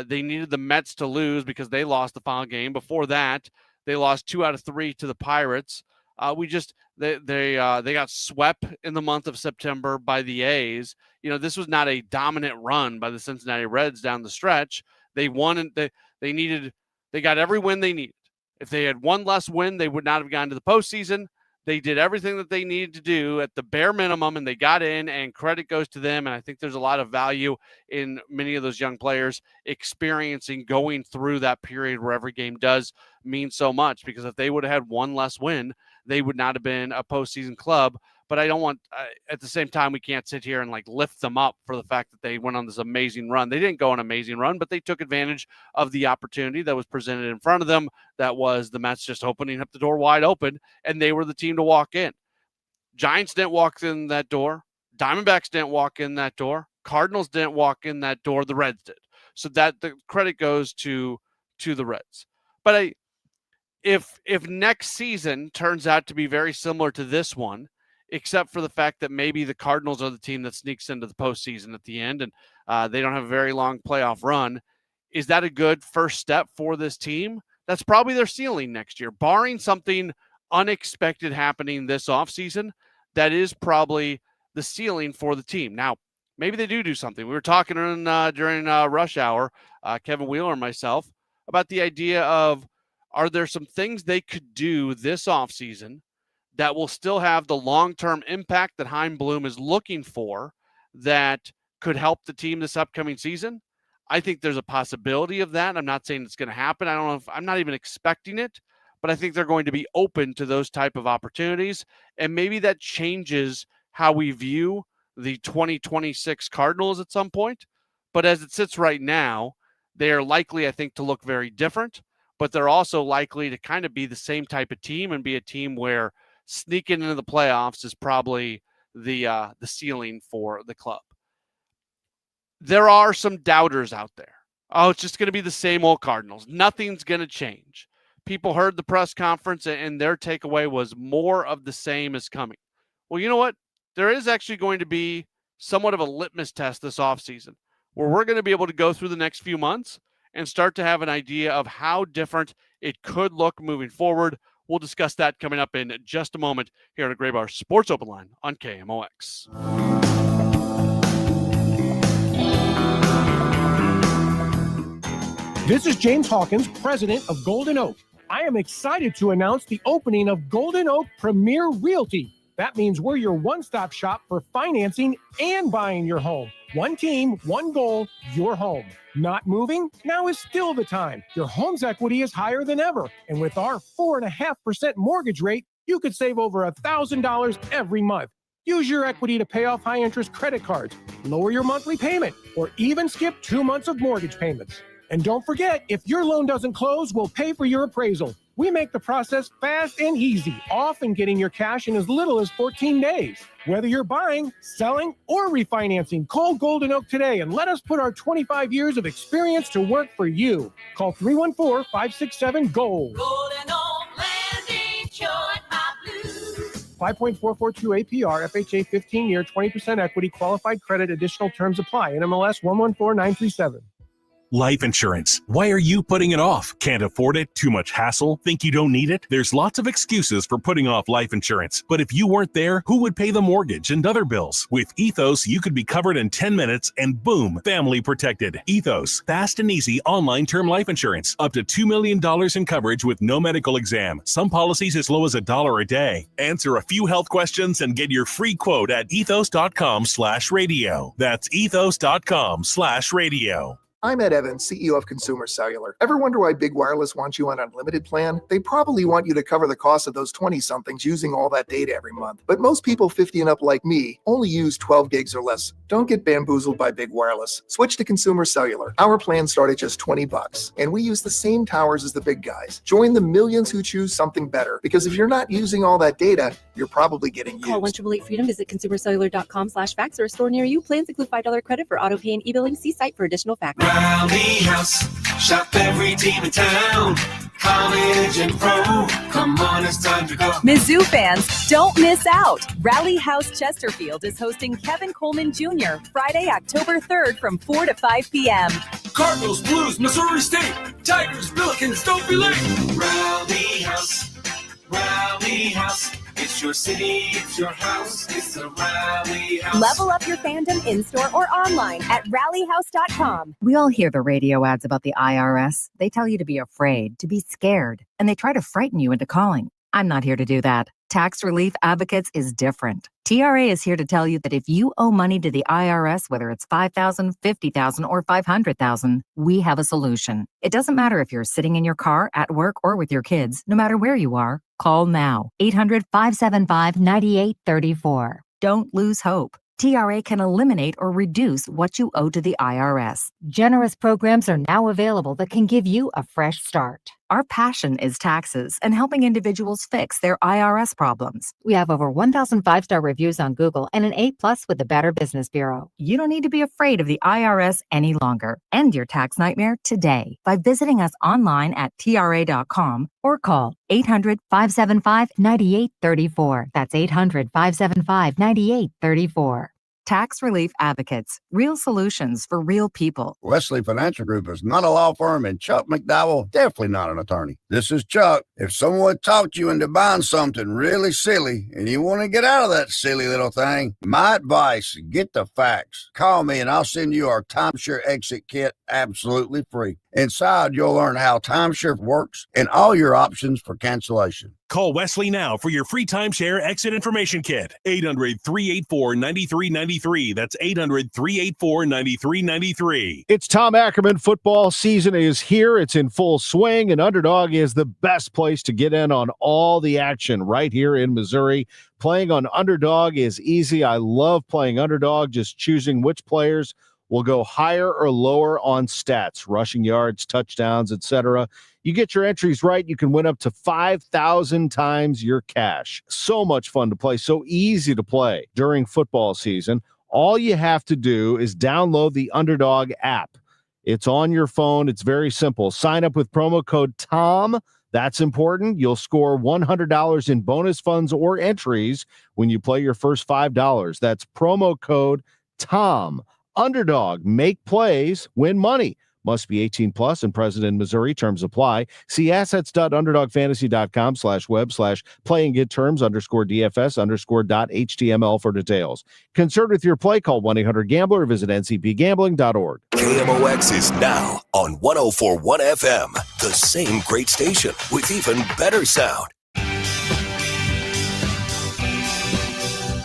they needed the Mets to lose because they lost the final game. Before that, they lost 2 out of 3 to the Pirates. They got swept in the month of September by the A's. This was not a dominant run by the Cincinnati Reds down the stretch. They won, and they got every win they needed. If they had one less win, they would not have gone to the postseason. They did everything that they needed to do at the bare minimum, and they got in, and credit goes to them. And I think there's a lot of value in many of those young players experiencing going through that period where every game does mean so much, because if they would have had one less win, they would not have been a postseason club. But I don't want, at the same time, we can't sit here and lift them up for the fact that they went on this amazing run. They didn't go on an amazing run, but they took advantage of the opportunity that was presented in front of them. That was the Mets just opening up the door wide open, and they were the team to walk in. Giants didn't walk in that door. Diamondbacks didn't walk in that door. Cardinals didn't walk in that door. The Reds did. So that the credit goes to the Reds. But if next season turns out to be very similar to this one, except for the fact that maybe the Cardinals are the team that sneaks into the postseason at the end and they don't have a very long playoff run, is that a good first step for this team? That's probably their ceiling next year. Barring something unexpected happening this offseason, that is probably the ceiling for the team. Now, maybe they do something. We were talking during rush hour, Kevin Wheeler and myself, about the idea of, are there some things they could do this offseason that will still have the long-term impact that Chaim Bloom is looking for that could help the team this upcoming season? I think there's a possibility of that. I'm not saying it's going to happen. I don't know if I'm not even expecting it, but I think they're going to be open to those type of opportunities. And maybe that changes how we view the 2026 Cardinals at some point. But as it sits right now, they are likely, I think, to look very different, but they're also likely to kind of be the same type of team and be a team where sneaking into the playoffs is probably the ceiling for the club. There are some doubters out there. Oh, it's just going to be the same old Cardinals. Nothing's going to change. People heard the press conference and their takeaway was more of the same is coming. Well, you know what? There is actually going to be somewhat of a litmus test this offseason where we're going to be able to go through the next few months and start to have an idea of how different it could look moving forward. We'll discuss that coming up in just a moment here at Gray Bar Sports Open Line on KMOX. This is James Hawkins, president of Golden Oak. I am excited to announce the opening of Golden Oak Premier Realty. That means we're your one-stop shop for financing and buying your home. One team, one goal, your home. Not moving? Now is still the time. Your home's equity is higher than ever. And with our 4.5% mortgage rate, you could save over $1,000 every month. Use your equity to pay off high-interest credit cards, lower your monthly payment, or even skip 2 months of mortgage payments. And don't forget, if your loan doesn't close, we'll pay for your appraisal. We make the process fast and easy, often getting your cash in as little as 14 days. Whether you're buying, selling, or refinancing, call Golden Oak today and let us put our 25 years of experience to work for you. Call 314-567-GOLD. Golden Oak Landing, short my blues. 5.442 APR, FHA 15-year, 20% equity, qualified credit, additional terms apply. NMLS 114937. Life insurance. Why are you putting it off? Can't afford it? Too much hassle? Think you don't need it? There's lots of excuses for putting off life insurance. But if you weren't there, who would pay the mortgage and other bills? With Ethos, you could be covered in 10 minutes and boom, family protected. Ethos, fast and easy online term life insurance. Up to $2 million in coverage with no medical exam. Some policies as low as $1 a day. Answer a few health questions and get your free quote at ethos.com/radio. That's ethos.com/radio. I'm Ed Evans, CEO of Consumer Cellular. Ever wonder why Big Wireless wants you on unlimited plan? They probably want you to cover the cost of those 20-somethings using all that data every month. But most people 50 and up like me only use 12 gigs or less. Don't get bamboozled by Big Wireless. Switch to Consumer Cellular. Our plans start at just $20, and we use the same towers as the big guys. Join the millions who choose something better, because if you're not using all that data, you're probably getting used. Call 1-888-FREEDOM, visit consumercellular.com/facts or a store near you. Plans include $5 credit for auto pay and e-billing. See site for additional facts. Rally House, shop every team in town. College and pro, come on, it's time to go. Mizzou fans, don't miss out. Rally House Chesterfield is hosting Kevin Coleman Jr. Friday, October 3rd from 4 to 5 p.m. Cardinals, Blues, Missouri State, Tigers, Billikens, don't be late. Rally House, Rally House. It's your city, it's your house, it's a Rally House. Level up your fandom in-store or online at rallyhouse.com. We all hear the radio ads about the IRS. They tell you to be afraid, to be scared, and they try to frighten you into calling. I'm not here to do that. Tax Relief Advocates is different. TRA is here to tell you that if you owe money to the IRS, whether it's $5,000, $50,000, or $500,000, we have a solution. It doesn't matter if you're sitting in your car, at work, or with your kids. No matter where you are, call now. 800-575-9834. Don't lose hope. TRA can eliminate or reduce what you owe to the IRS. Generous programs are now available that can give you a fresh start. Our passion is taxes and helping individuals fix their IRS problems. We have over 1,000 five-star reviews on Google and an A+ with the Better Business Bureau. You don't need to be afraid of the IRS any longer. End your tax nightmare today by visiting us online at TRA.com or call 800-575-9834. That's 800-575-9834. Tax Relief Advocates, real solutions for real people. Wesley Financial Group is not a law firm, and Chuck McDowell definitely not an attorney. This is Chuck. If someone talked you into buying something really silly and you want to get out of that silly little thing, my advice, get the facts. Call me and I'll send you our timeshare exit kit absolutely free. Inside, you'll learn how timeshare works and all your options for cancellation. Call Wesley now for your free timeshare exit information kit. 800-384-9393. That's 800-384-9393. It's Tom Ackerman. Football season is here. It's in full swing, and Underdog is the best place to get in on all the action right here in Missouri. Playing on Underdog is easy. I love playing Underdog, just choosing which players will go higher or lower on stats, rushing yards, touchdowns, etc. You get your entries right, you can win up to 5,000 times your cash. So much fun to play, so easy to play during football season. All you have to do is download the Underdog app. It's on your phone. It's very simple. Sign up with promo code TOM. That's important. You'll score $100 in bonus funds or entries when you play your first $5. That's promo code TOM. Underdog, make plays, win money. Must be 18 plus and present in Missouri. Terms apply. See assets.underdogfantasy.com/web/play and get terms _DFS_.html for details. Concerned with your play? Call 1-800-GAMBLER. Visit ncpgambling.org. KMOX is now on 104.1 FM, the same great station with even better sound.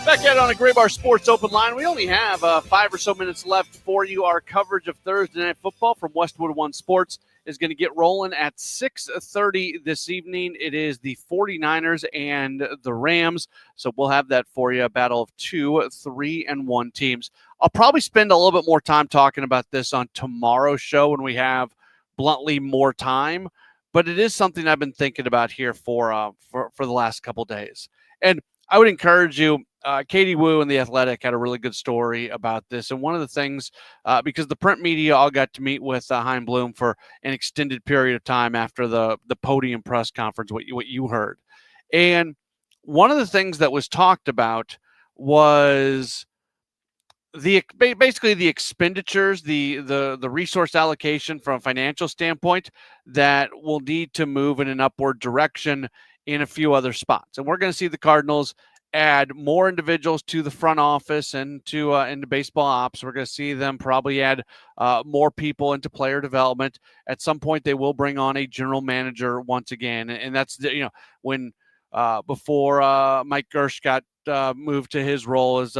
Back at it on a Gray Bar Sports Open Line. We only have 5 or so minutes left for you. Our coverage of Thursday Night Football from Westwood One Sports is going to get rolling at 6:30 this evening. It is the 49ers and the Rams, so we'll have that for you, a battle of 2, 3, and 1 teams. I'll probably spend a little bit more time talking about this on tomorrow's show when we have bluntly more time, but it is something I've been thinking about here for the last couple days. And I would encourage you, Katie Wu and The Athletic had a really good story about this. And one of the things, because the print media all got to meet with Hein Bloom for an extended period of time after the podium press conference, what you heard. And one of the things that was talked about was basically the expenditures, the resource allocation from a financial standpoint that will need to move in an upward direction in a few other spots. And we're going to see the Cardinals add more individuals to the front office and to into baseball ops. We're going to see them probably add more people into player development. At some point, they will bring on a general manager once again, and that's when before Mike Gersh got moved to his role as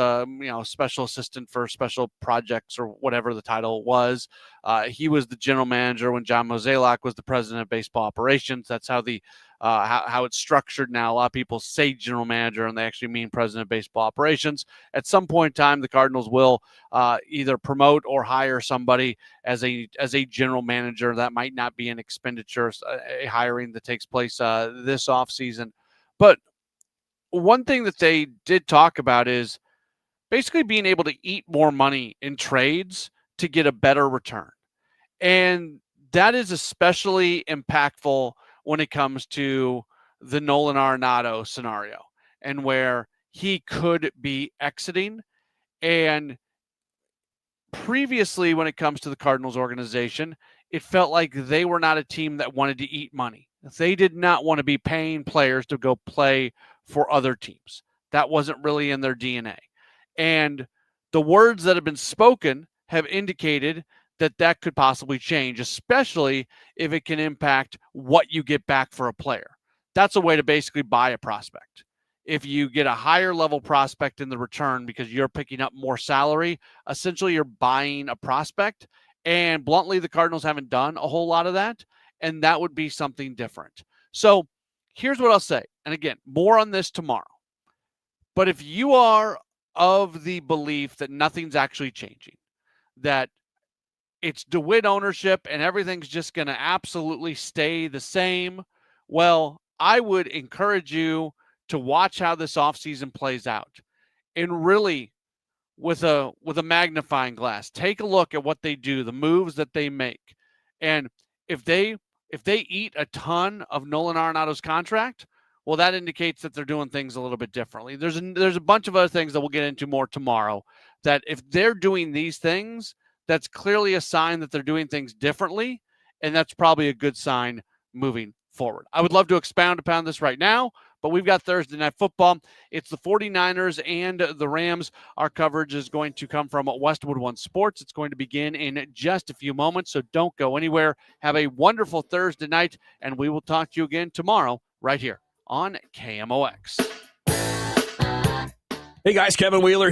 special assistant for special projects or whatever the title was. He was the general manager when John Mozeliak was the president of baseball operations. That's how how it's structured now. A lot of people say general manager and they actually mean president of baseball operations. At some point in time, the Cardinals will either promote or hire somebody as a general manager. That might not be an expenditure, a hiring that takes place this offseason. But one thing that they did talk about is basically being able to eat more money in trades to get a better return. And that is especially impactful when it comes to the Nolan Arenado scenario and where he could be exiting. And previously, when it comes to the Cardinals organization, it felt like they were not a team that wanted to eat money. They did not want to be paying players to go play for other teams. That wasn't really in their DNA. And the words that have been spoken have indicated that could possibly change, especially if it can impact what you get back for a player. That's a way to basically buy a prospect. If you get a higher level prospect in the return because you're picking up more salary, essentially you're buying a prospect. And bluntly, the Cardinals haven't done a whole lot of that. And that would be something different. So here's what I'll say. And again, more on this tomorrow. But if you are of the belief that nothing's actually changing, that it's DeWitt ownership and everything's just going to absolutely stay the same. Well, I would encourage you to watch how this offseason plays out and really with a magnifying glass, take a look at what they do, the moves that they make. And if they eat a ton of Nolan Arenado's contract, well, that indicates that they're doing things a little bit differently. There's a bunch of other things that we'll get into more tomorrow, that if they're doing these things, that's clearly a sign that they're doing things differently, and that's probably a good sign moving forward. I would love to expound upon this right now, but we've got Thursday Night Football. It's the 49ers and the Rams. Our coverage is going to come from Westwood One Sports. It's going to begin in just a few moments, so don't go anywhere. Have a wonderful Thursday night, and we will talk to you again tomorrow right here on KMOX. Hey guys, Kevin Wheeler here.